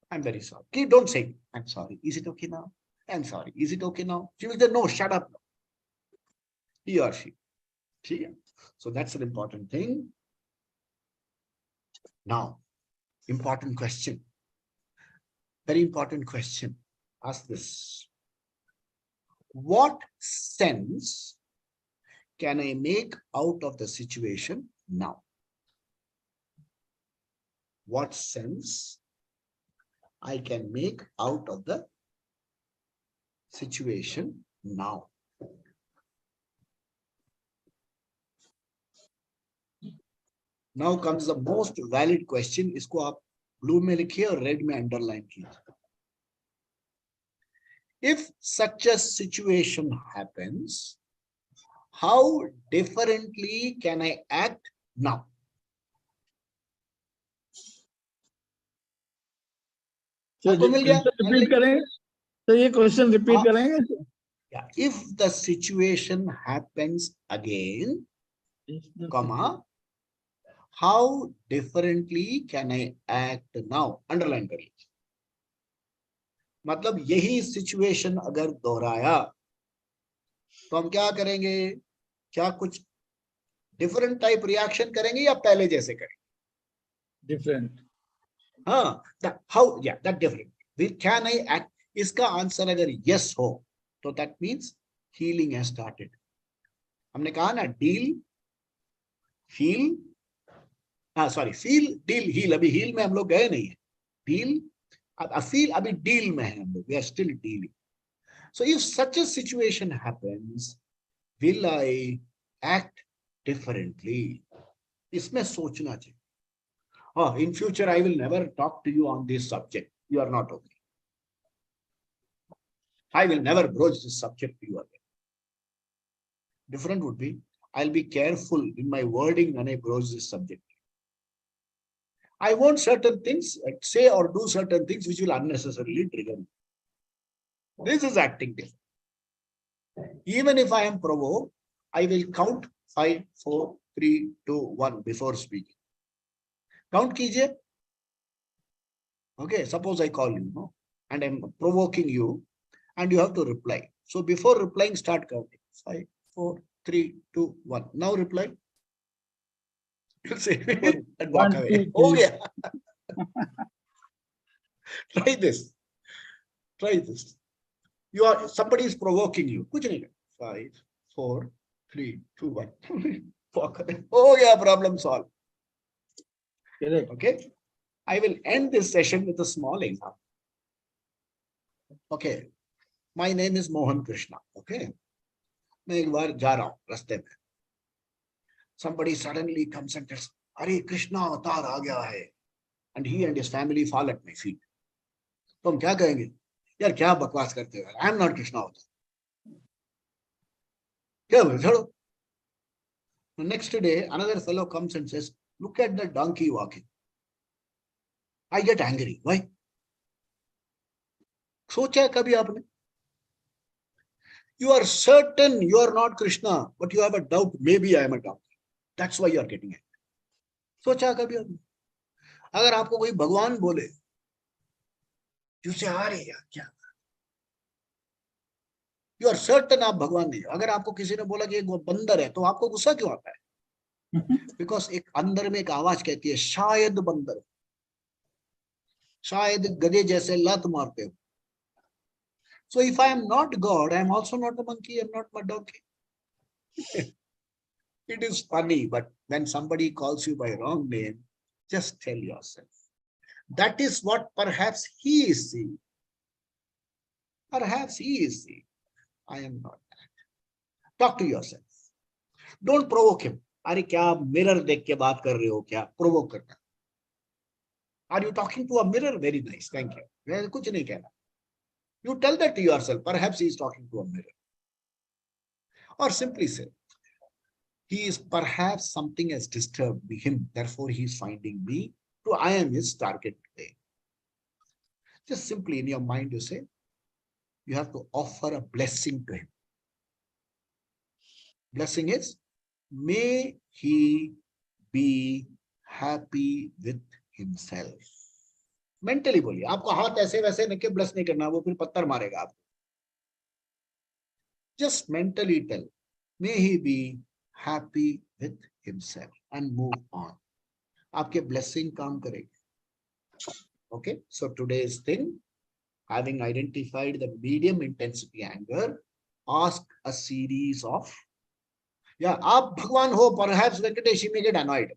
[SPEAKER 1] I'm very sorry. Okay, don't say, I'm sorry. Is it okay now? I'm sorry. Is it okay now? She will say, no, shut up. He or she. See? So that's an important thing. Now, important question. Very important question. Ask this. What sense can I make out of the situation now? What sense I can make out of the situation now? Now comes the most valid question. इसको आप blue में लिखिए और red में underline कीजिए. If such a situation happens, how differently can I act now?
[SPEAKER 2] repeat करेंगे. तो ये question repeat करेंगे.
[SPEAKER 1] Yeah. If the situation happens again, comma, How differently can I act now? Underline कर लीजिए. मतलब यही सिचुएशन अगर दोहराया तो हम क्या करेंगे? क्या कुछ डिफरेंट टाइप रिएक्शन करेंगे या पहले जैसे करेंगे?
[SPEAKER 2] डिफरेंट.
[SPEAKER 1] हाँ, हाउ, या that different. Can I act? इसका आंसर अगर यस हो तो that means healing has started. हमने कहा ना, डील, फील, हाँ सॉरी, फील, डील, हील. अभी हील में हम लोग गए नहीं है. डील, फील, अभी डील में है हम लोग. We are still dealing. So if such a situation happens, will I act differently? इसमें सोचना चाहिए. Oh, in future, I will never talk to you on this subject. You are not okay. I will never broach this subject to you again. Different would be, I'll be careful in my wording when I broach this subject. I won't certain things, say or do certain things which will unnecessarily trigger me. This is acting different. Even if I am provoked, I will count 5, 4, 3, 2, 1 before speaking. Count कीजिए. Okay, suppose I call you, no, and I'm provoking you, and you have to reply. So before replying, start counting. 5, 4, 3, 2, 1. Now reply. You say and walk away. Oh yeah. Try this. Try this. Somebody is provoking you. कुछ नहीं. 5, 4, 3, 2, 1. Walk away. Oh yeah, problem solved. Okay. I will end this session with a small example. Okay. My name is Mohan Krishnan. Okay. मैं एक बार जा रहा हूँ रास्ते में. Somebody suddenly comes and tells, अरे कृष्णा अवतार आ गया है. And he and his family fall at my feet. तो हम क्या कहेंगे? यार क्या बकवास करते हो? I am not कृष्णा अवतार. क्या बोले? छोड़ो. The next day, another fellow comes and says, look at the donkey walking. I get angry. Why? सोचा है कभी आपने? You are certain you are not Krishna, but you have a doubt, maybe I am a donkey. That's why you are getting angry. सोचा कभी आपने? अगर आपको कोई भगवान बोले, you say, अरे यार क्या? You are certain आप भगवान नहीं. अगर आपको किसी ने बोला कि एक बंदर है, तो आपको गुस्सा क्यों आता है? Because एक अंदर में एक आवाज कहती है, शायद बंदर, शायद गधे जैसे लात मारते हो. So if I am not God, I am also not a monkey, I am not a donkey. It is funny, but when somebody calls you by wrong name, just tell yourself. That is what perhaps he is seeing. Perhaps he is seeing. I am not that. Talk to yourself. Don't provoke him. अरे क्या mirror देख के बात कर रहे हो क्या? Provoke करना. Are you talking to a mirror? Very nice. Thank you. मैं कुछ नहीं कहना. You tell that to yourself. Perhaps he is talking to a mirror. Or simply say, he is perhaps something has disturbed him. Therefore, he is finding me. So I am his target today. Just simply in your mind, you say, you have to offer a blessing to him. Blessing is, may he be happy with himself. Mentally बोलिए. आपको हाथ ऐसे वैसे नहीं के bless नहीं करना, वो फिर पत्थर मारेगा आपको. Just mentally tell, may he be happy with himself and move on. आपके blessing काम करेगी. Okay, so today's thing, having identified the medium intensity anger, ask a series of, yeah, आप भगवान हो, perhaps Venkatesh, he may get annoyed.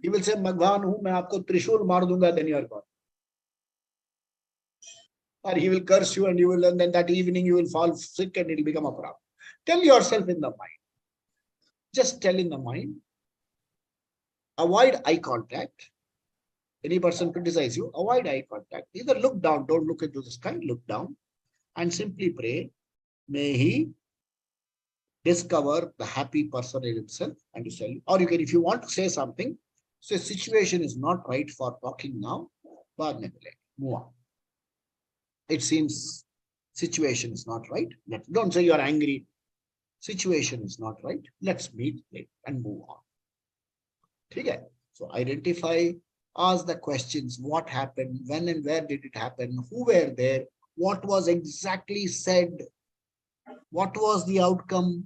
[SPEAKER 1] He will say, भगवान हूं मैं, आपको त्रिशूल मार दूंगा, then you are gone. Or he will curse you and you will, and then that evening you will fall sick and it will become a problem. Tell yourself in the mind. Just tell in the mind. Avoid eye contact. Any person criticize you, avoid eye contact. Either look down, don't look into the sky, look down and simply pray, may he discover the happy person in himself and you say, or you can, if you want to say something, say situation is not right for talking now, but move on. It seems situation is not right. Don't say you are angry. Situation is not right. Let's meet later and move on. ठीक है? So identify, ask the questions, what happened, when and where did it happen, who were there, what was exactly said, what was the outcome,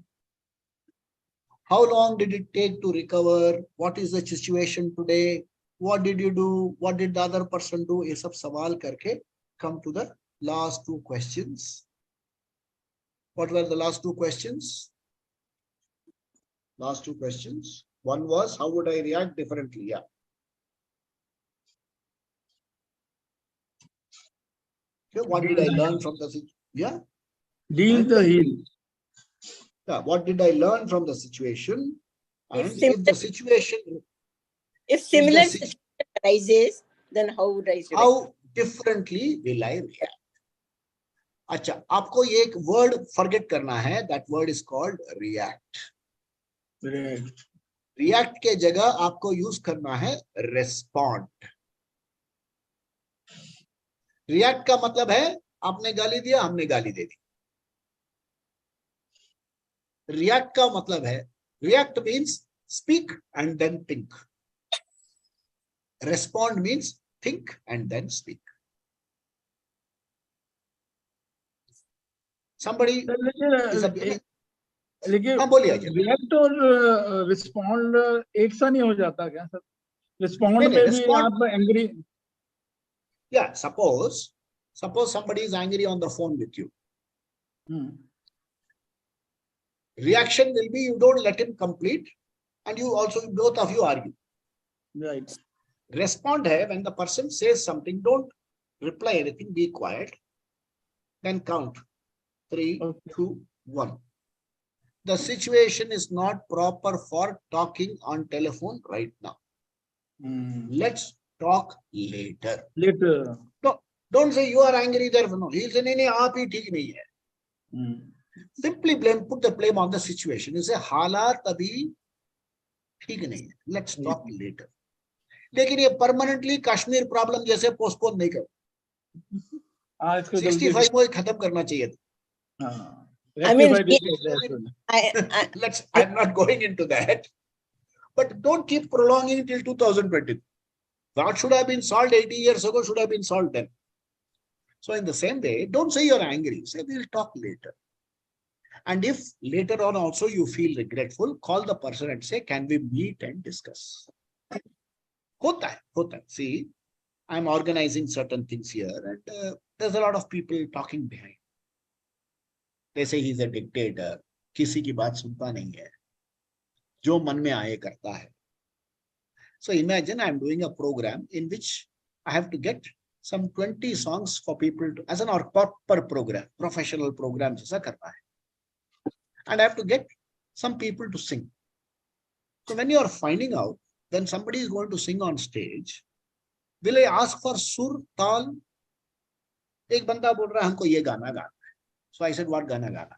[SPEAKER 1] how long did it take to recover, what is the situation today, what did you do, what did the other person do, ये सब सवाल करके come to the last two questions. What were the last two questions? Last two questions. One was, how would I react differently? Yeah. Okay, what did I learn from the situation? Yeah.
[SPEAKER 2] Deal the heel.
[SPEAKER 1] Yeah. What did I learn from the situation? And
[SPEAKER 3] If
[SPEAKER 1] the situation,
[SPEAKER 3] if similar situation arises, then how would I react?
[SPEAKER 1] how differently will I react? अच्छा, आपको ये एक word forget करना है. That word is called react. React के जगह आपको use करना है रेस्पॉन्ड. रिएक्ट का मतलब है आपने गाली दिया, हमने गाली दे दी. रिएक्ट का मतलब है, react means speak and then think. Respond means think and then speak. somebody is a,
[SPEAKER 2] लेकिन
[SPEAKER 1] बोलिए.
[SPEAKER 2] रिएक्ट और रिस्पॉन्ड एक सा नहीं हो जाता क्या सर? रिस्पॉन्ड में भी आप angry.
[SPEAKER 1] Yeah, suppose somebody is angry on the phone with you. Reaction will be you don't let him complete and you also, both of you argue.
[SPEAKER 2] Right.
[SPEAKER 1] Respond hai when the person says something, don't reply anything, be quiet, then count 3, 2, 1. The situation is not proper for talking on telephone right now. Let's talk later.
[SPEAKER 2] Later.
[SPEAKER 1] No, don't say you are angry there. No, he said, नहीं आप ही ठीक नहीं है. Simply put the blame on the situation. You say हालात अभी ठीक नहीं है. Let's talk later. लेकिन ये permanently कश्मीर प्रॉब्लम जैसे पोस्टपोन नहीं कर. 65 में खत्म करना चाहिए था.
[SPEAKER 3] I mean,
[SPEAKER 1] I'm not going into that, but don't keep prolonging till 2020. What should have been solved 80 years ago should have been solved then. So in the same way, don't say you're angry. Say we'll talk later. And if later on also you feel regretful, call the person and say, can we meet and discuss? Hota hai. See, I'm organizing certain things here and there's a lot of people talking behind. They say he's a dictator. किसी की बात सुनता नहीं है. जो मन में आए करता है. So imagine I'm doing a program in which I have to get some 20 songs for people to, as an proper program, professional program जैसा करना है. And I have to get some people to sing. So when you are finding out, when somebody is going to sing on stage, will I ask for sur, tal? एक बंदा बोल रहा है हमको ये गाना गाना. So I said, what गाना गाना?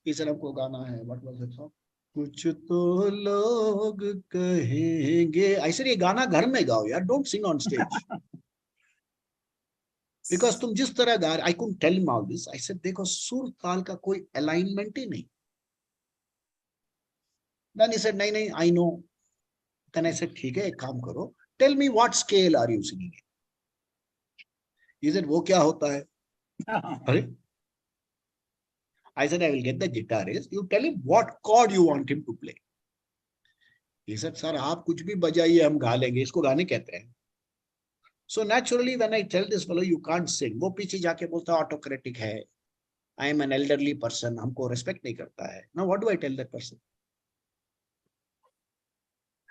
[SPEAKER 1] He said, हमको गाना है. What was the song? कुछ तो लोग कहेंगे. I said, ये गाना घर में गाओ यार. Don't sing on stage. Because तुम जिस तरह गा रहे, I couldn't tell him all this. I said, देखो सुर ताल का कोई alignment ही नहीं. Then he said, नहीं, I know. Then I said, ठीक है, एक काम करो. Tell me what scale are you singing in? He said, वो क्या होता है? अरे? I said, I will get the guitarist. You tell him what chord you want him to play. He said, sir, आप कुछ भी बजाइए हम गा लेंगे. इसको गाने कहते हैं. So naturally, when I tell this fellow, you can't sing. वो पीछे जाके बोलता है autocratic है. I am an elderly person. हमको respect नहीं करता है. Now what do I tell that person?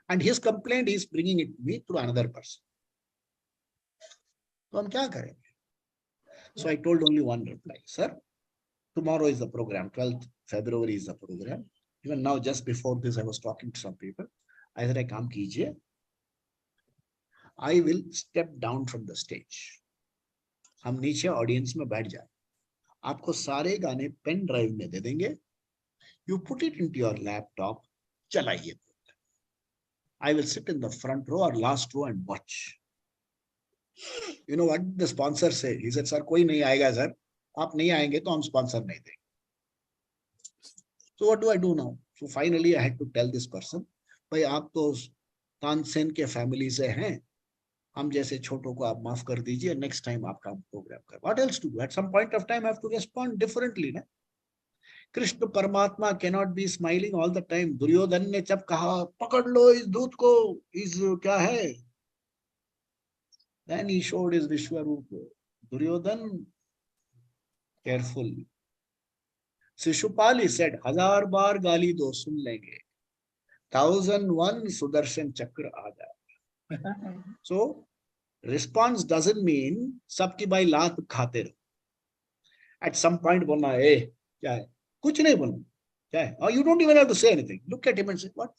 [SPEAKER 1] And his complaint is bringing it to me through another person. तो हम क्या करेंगे? So I told only one reply, sir. Tomorrow is the program, 12th February is the program. Even now, just before this, I was talking to some people. I said, I काम कीजिए. I will step down from the stage. हम नीचे audience में बैठ जाए. आपको सारे गाने पेन ड्राइव में दे देंगे. You put it into your laptop. चलाइए. I will sit in the front row or last row and watch. You know what the sponsor said? He said, sir, कोई नहीं आएगा sir. आप नहीं आएंगे तो हम sponsor नहीं देंगे. So what do I do now? So finally I had to tell this person, भाई आप तो तानसेन के फैमिली से हैं, हम जैसे छोटों को आप माफ कर दीजिए, नेक्स्ट टाइम आपका प्रोग्राम कर. What else to do? At some point of time, I have to respond differently. ना? कृष्ण परमात्मा cannot be smiling all the time. Duryodhan ने जब कहा पकड़ लो इस दूत को, इस क्या है, then he showed his Vishwarupa. Duryodhan, careful. Shishupali said, 1000 बार गाली दो सुन लेंगे, 1001 Sudarshan Chakra aada. So response doesn't mean सबकी भाई लात खाते रहो. At some point बोलना है क्या है, कुछ नहीं बोलना क्या है, or you don't even have to say anything. Look at him and say what,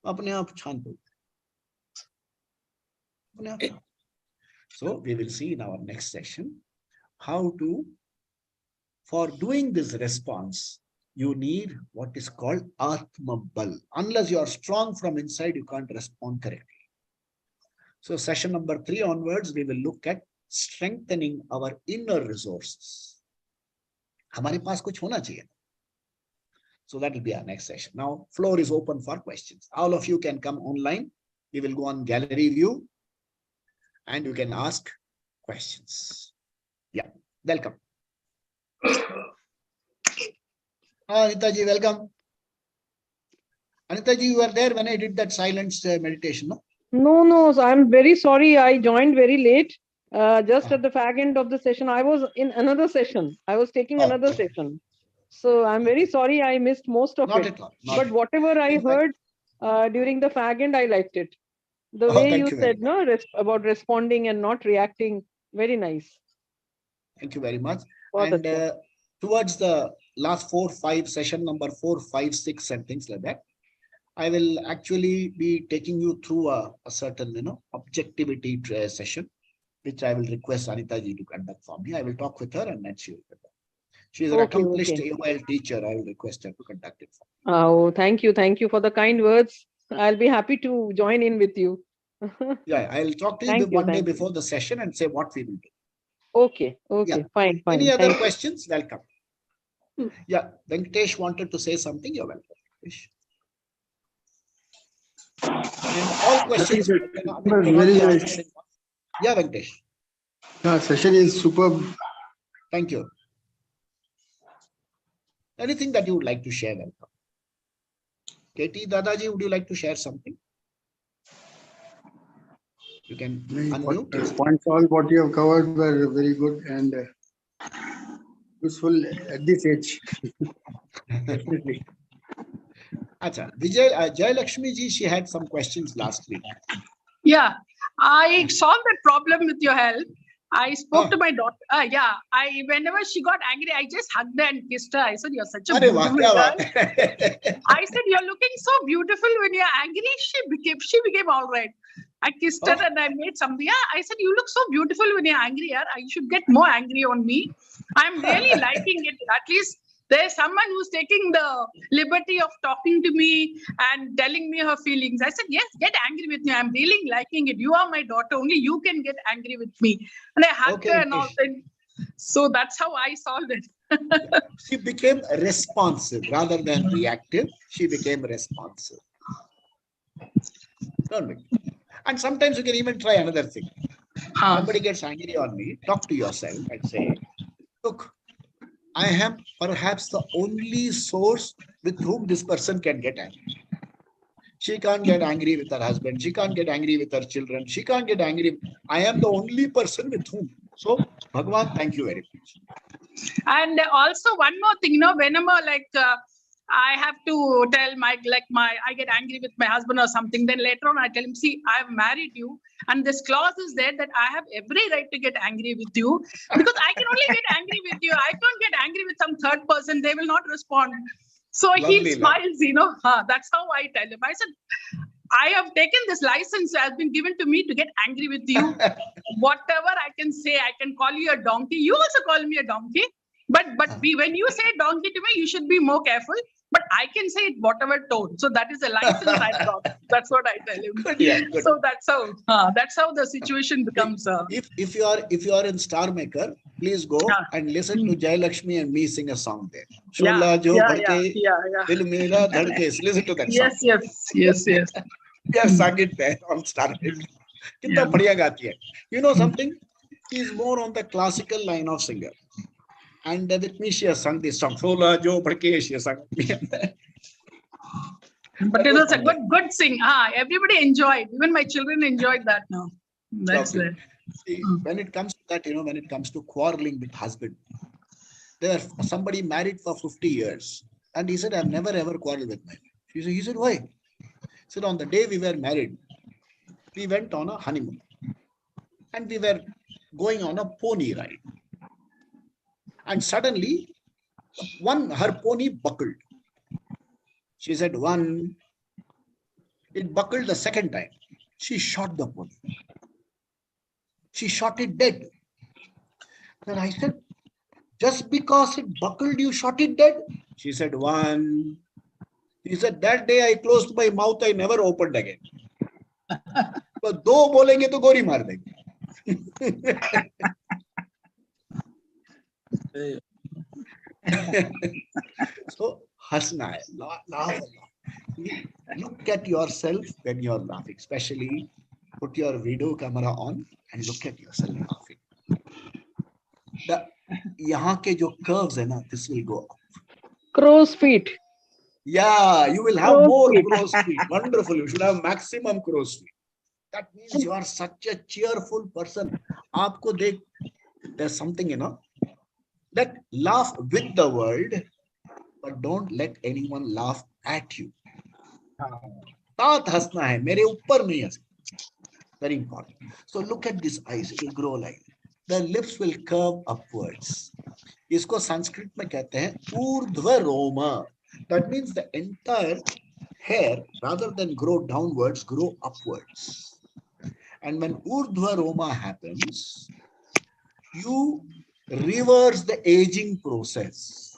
[SPEAKER 1] अपने आप शांत हो. So we will see in our next session how to, for doing this response, you need what is called Atma Bal. Unless you are strong from inside, you can't respond correctly. So session number 3 onwards, we will look at strengthening our inner resources. हमारे पास कुछ होना चाहिए. So that will be our next session. Now, floor is open for questions. All of you can come online. We will go on gallery view and you can ask questions. Yeah, welcome. Anita ji, welcome. Anita ji, you were there when I did that silence meditation, no?
[SPEAKER 4] No, I'm very sorry. I joined very late. Just at the fag end of the session. I was in another session. I was taking another session. So I'm very sorry I missed most of
[SPEAKER 1] Not
[SPEAKER 4] it.
[SPEAKER 1] at all.
[SPEAKER 4] But whatever I heard during the fag end, I liked it. The way you said, no, about responding and not reacting, very nice.
[SPEAKER 1] Thank you very much. And towards the last 4, 5, session number 4, 5, 6 and things like that, I will actually be taking you through a certain, objectivity session, which I will request Anita ji to conduct for me. I will talk with her and then she will conduct. She is an accomplished AOL teacher. I will request her to conduct it for me.
[SPEAKER 4] Oh, thank you. Thank you for the kind words. I'll be happy to join in with you.
[SPEAKER 1] Yeah, I'll talk to you one day before the session and say what we will do.
[SPEAKER 4] Okay, fine.
[SPEAKER 1] Any other questions? Welcome. Yeah, Venkatesh wanted to say something. You're welcome. And all questions.
[SPEAKER 5] Very nice.
[SPEAKER 1] Yeah, Venkatesh.
[SPEAKER 5] The session is superb.
[SPEAKER 1] Thank you. Anything that you would like to share? Welcome. KT Dadaji, would you like to share something? You can unmute.
[SPEAKER 5] Points, all what you have covered were very good and useful at this age. Definitely.
[SPEAKER 1] Acha, Vijay, Jay Lakshmi ji, she had some questions last week.
[SPEAKER 6] Yeah, I solved that problem with your help. I spoke to my daughter. Whenever she got angry, I just hugged her and kissed her. I said, "You're such a beautiful girl." I said, "You're looking so beautiful when you're angry." She became all right. I kissed her and I made something. Yeah, I said, "You look so beautiful when you're angry. Yeah, you should get more angry on me." I'm really liking it. At least there's someone who's taking the liberty of talking to me and telling me her feelings. I said, yes, get angry with me. I'm really liking it. You are my daughter. Only you can get angry with me. And I hugged her and all that. So that's how I solved it.
[SPEAKER 1] She became responsive rather than reactive. She became responsive. And sometimes you can even try another thing. Somebody gets angry on me, talk to yourself and say, look, I am perhaps the only source with whom this person can get angry. She can't get angry with her husband. She can't get angry with her children. She can't get angry. I am the only person with whom. So, Bhagwan, thank you very much.
[SPEAKER 6] And also one more thing, whenever I have to tell I get angry with my husband or something, then later on I tell him, see, I've married you. And this clause is there that I have every right to get angry with you because I can only get angry with you. I can't get angry with some third person. They will not respond. So he smiles, that's how I tell him. I said, I have taken this license has been given to me to get angry with you. Whatever I can say, I can call you a donkey. You also call me a donkey. But when you say donkey to me, you should be more careful. But I can say it whatever tone. So that is a license I got. That's what I tell him. Good. So that's how the situation becomes.
[SPEAKER 1] If you are in Star Maker, please go and listen to Jay Lakshmi and me sing a song there.
[SPEAKER 6] Yeah.
[SPEAKER 1] Listen to that song.
[SPEAKER 6] Yes.
[SPEAKER 1] We have sung it there on Starlight. कितना बढ़िया गाती है. You know something? She is more on the classical line of singer. And with me, she has sung this song. Sola jo bhadke, she has sung.
[SPEAKER 6] But it was a good sing. Everybody enjoyed. Even my children enjoyed that now. That's
[SPEAKER 1] Okay.
[SPEAKER 6] there.
[SPEAKER 1] See, when it comes to that, when it comes to quarreling with husband, there somebody married for 50 years. And he said, I've never ever quarreled with my wife. He said, why? He said, on the day we were married, we went on a honeymoon. And we were going on a pony ride. And suddenly, her pony buckled. She said, it buckled the second time. She shot the pony. She shot it dead. Then I said, just because it buckled, you shot it dead? She said, He said, that day I closed my mouth, I never opened again. But दो बोलेंगे तो गोली मार देंगे. So, हंसना है, laugh. Look at yourself when you're laughing, especially put your video camera on and look at yourself laughing. यहाँ के जो curves है ना, this will go up.
[SPEAKER 4] Crow's feet.
[SPEAKER 1] Yeah, you will have
[SPEAKER 4] Crow's
[SPEAKER 1] more
[SPEAKER 4] feet.
[SPEAKER 1] crow's feet. Wonderful. You should have maximum crow's feet. That means you are such a cheerful person. आपको देख, there's something, that laugh with the world, but don't let anyone laugh at you. साथ हंसना है, मेरे ऊपर नहीं हंसना. Very important. So look at this eyes, it will grow like. The lips will curve upwards. इसको संस्कृत में कहते हैं ऊर्ध्व Roma. That means the entire hair, rather than grow downwards, grow upwards. And when urdhva roma happens, you reverse the aging process.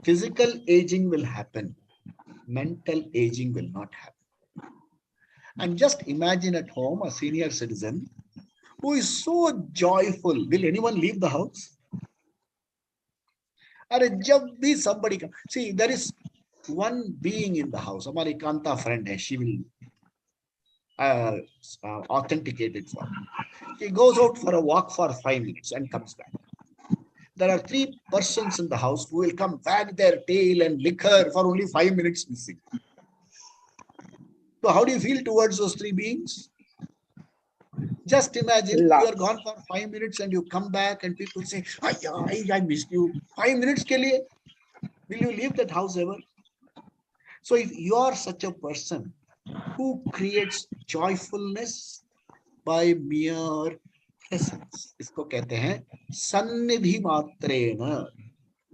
[SPEAKER 1] Physical aging will happen. Mental aging will not happen. And just imagine at home a senior citizen who is so joyful. Will anyone leave the house? जब भी somebody comes. See, there is one being in the house. हमारी Kanta friend है. She will authenticate it for me. She goes out for a walk for 5 minutes and comes back. There are 3 persons in the house who will come, wag their tail and lick her for only 5 minutes missing. So how do you feel towards those 3 beings? Just imagine you are gone for 5 minutes and you come back and people say, I missed you. 5 minutes ke liye? Will you leave that house ever? So if you are such a person who creates joyfulness by mere presence, इसको कहते हैं सन्निधि मात्रेण,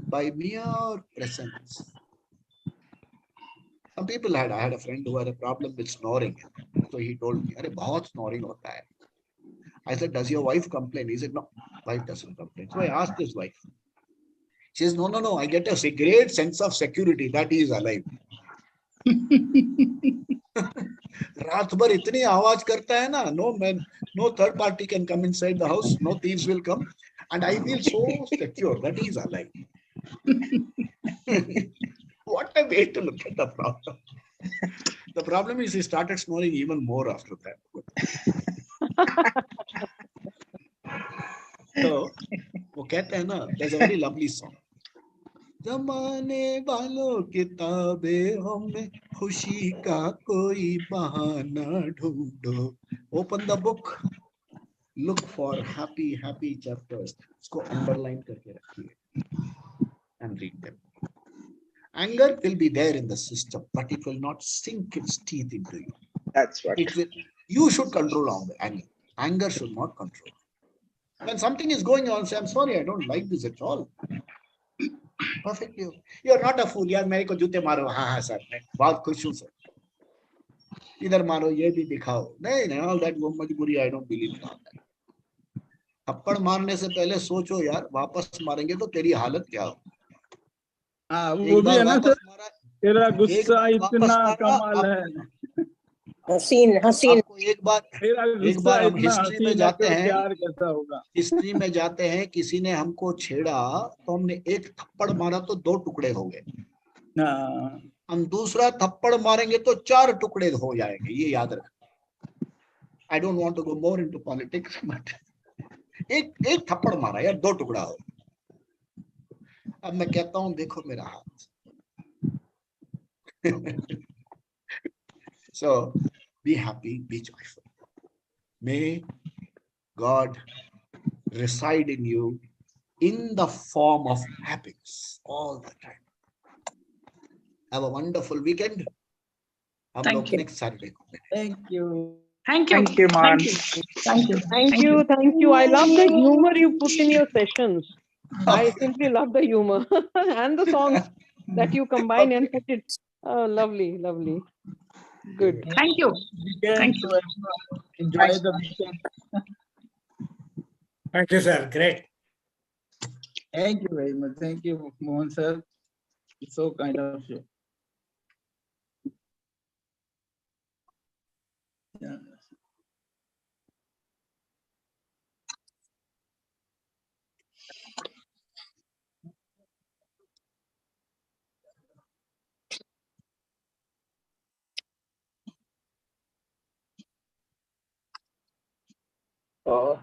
[SPEAKER 1] by mere presence. Some people I had a friend who had a problem with snoring. So he told me, अरे बहुत snoring होता है. I said, does your wife complain? He said, no, wife doesn't complain. So I asked his wife. She says, no, I get a great sense of security that he is alive. रात भर इतनी आवाज करता है ना, no third party can come inside the house, no thieves will come, and I feel so secure that he is alive. What a way to look at the problem. The problem is he started snoring even more after that. So, वो कहते हैं ना, there's a very lovely song. जमाने वालों किताबें हमें खुशी का कोई बहाना ढूंढो. Open the book, look for happy chapters. इसको underline करके रखिए and read them. Anger will be there in the system, but it will not sink its teeth into you.
[SPEAKER 7] That's right.
[SPEAKER 1] It will. You should control anger. Anger should not control. When something is going on, say, I'm sorry, I don't like this at all. Perfectly. You're not a fool. यार मेरे को जूते मारो. हाँ sir, मैं बहुत खुश हूँ सर. इधर मारो, ये भी दिखाओ. नहीं, all that वो मजबूरी, I don't believe in all that. थप्पड़ मारने से पहले सोचो यार, वापस मारेंगे तो तेरी हालत क्या हो.
[SPEAKER 2] वो भी है ना सर, तेरा गुस्सा इतना कमाल है.
[SPEAKER 3] हसीन
[SPEAKER 1] एक बार हम हिस्ट्री में जाते हैं.
[SPEAKER 2] प्यार कैसा होगा.
[SPEAKER 1] हिस्ट्री में जाते हैं, किसी ने हमको छेड़ा तो हमने एक थप्पड़ मारा तो 2 टुकड़े हो गए. हम दूसरा थप्पड़ मारेंगे तो 4 टुकड़े हो जाएंगे, ये याद रखना। I don't want to go more into politics, but एक थप्पड़ मारा यार, 2 टुकड़ा हो। अब मैं कहता हूं देखो मेरा हाथ। So be happy, be joyful. May God reside in you in the form of happiness all the time. Have a wonderful weekend. हम
[SPEAKER 6] Thank
[SPEAKER 1] लोग
[SPEAKER 6] you.
[SPEAKER 1] next Saturday को मिलेंगे।
[SPEAKER 2] Thank you.
[SPEAKER 6] Thank you.
[SPEAKER 7] Thank you, Mohan.
[SPEAKER 6] Thank you. Thank you.
[SPEAKER 4] Thank you. Thank you. I love the humor you put in your sessions. I simply love the humor and the songs that you combine and put it. Oh, lovely, lovely. Good.
[SPEAKER 6] Thank you.
[SPEAKER 2] Weekend,
[SPEAKER 6] Thank you.
[SPEAKER 2] so enjoy the weekend.
[SPEAKER 7] Thank you, sir. Great.
[SPEAKER 2] Thank you very much. Thank you, Mohan sir. It's so kind of you. Yeah.
[SPEAKER 4] Oh.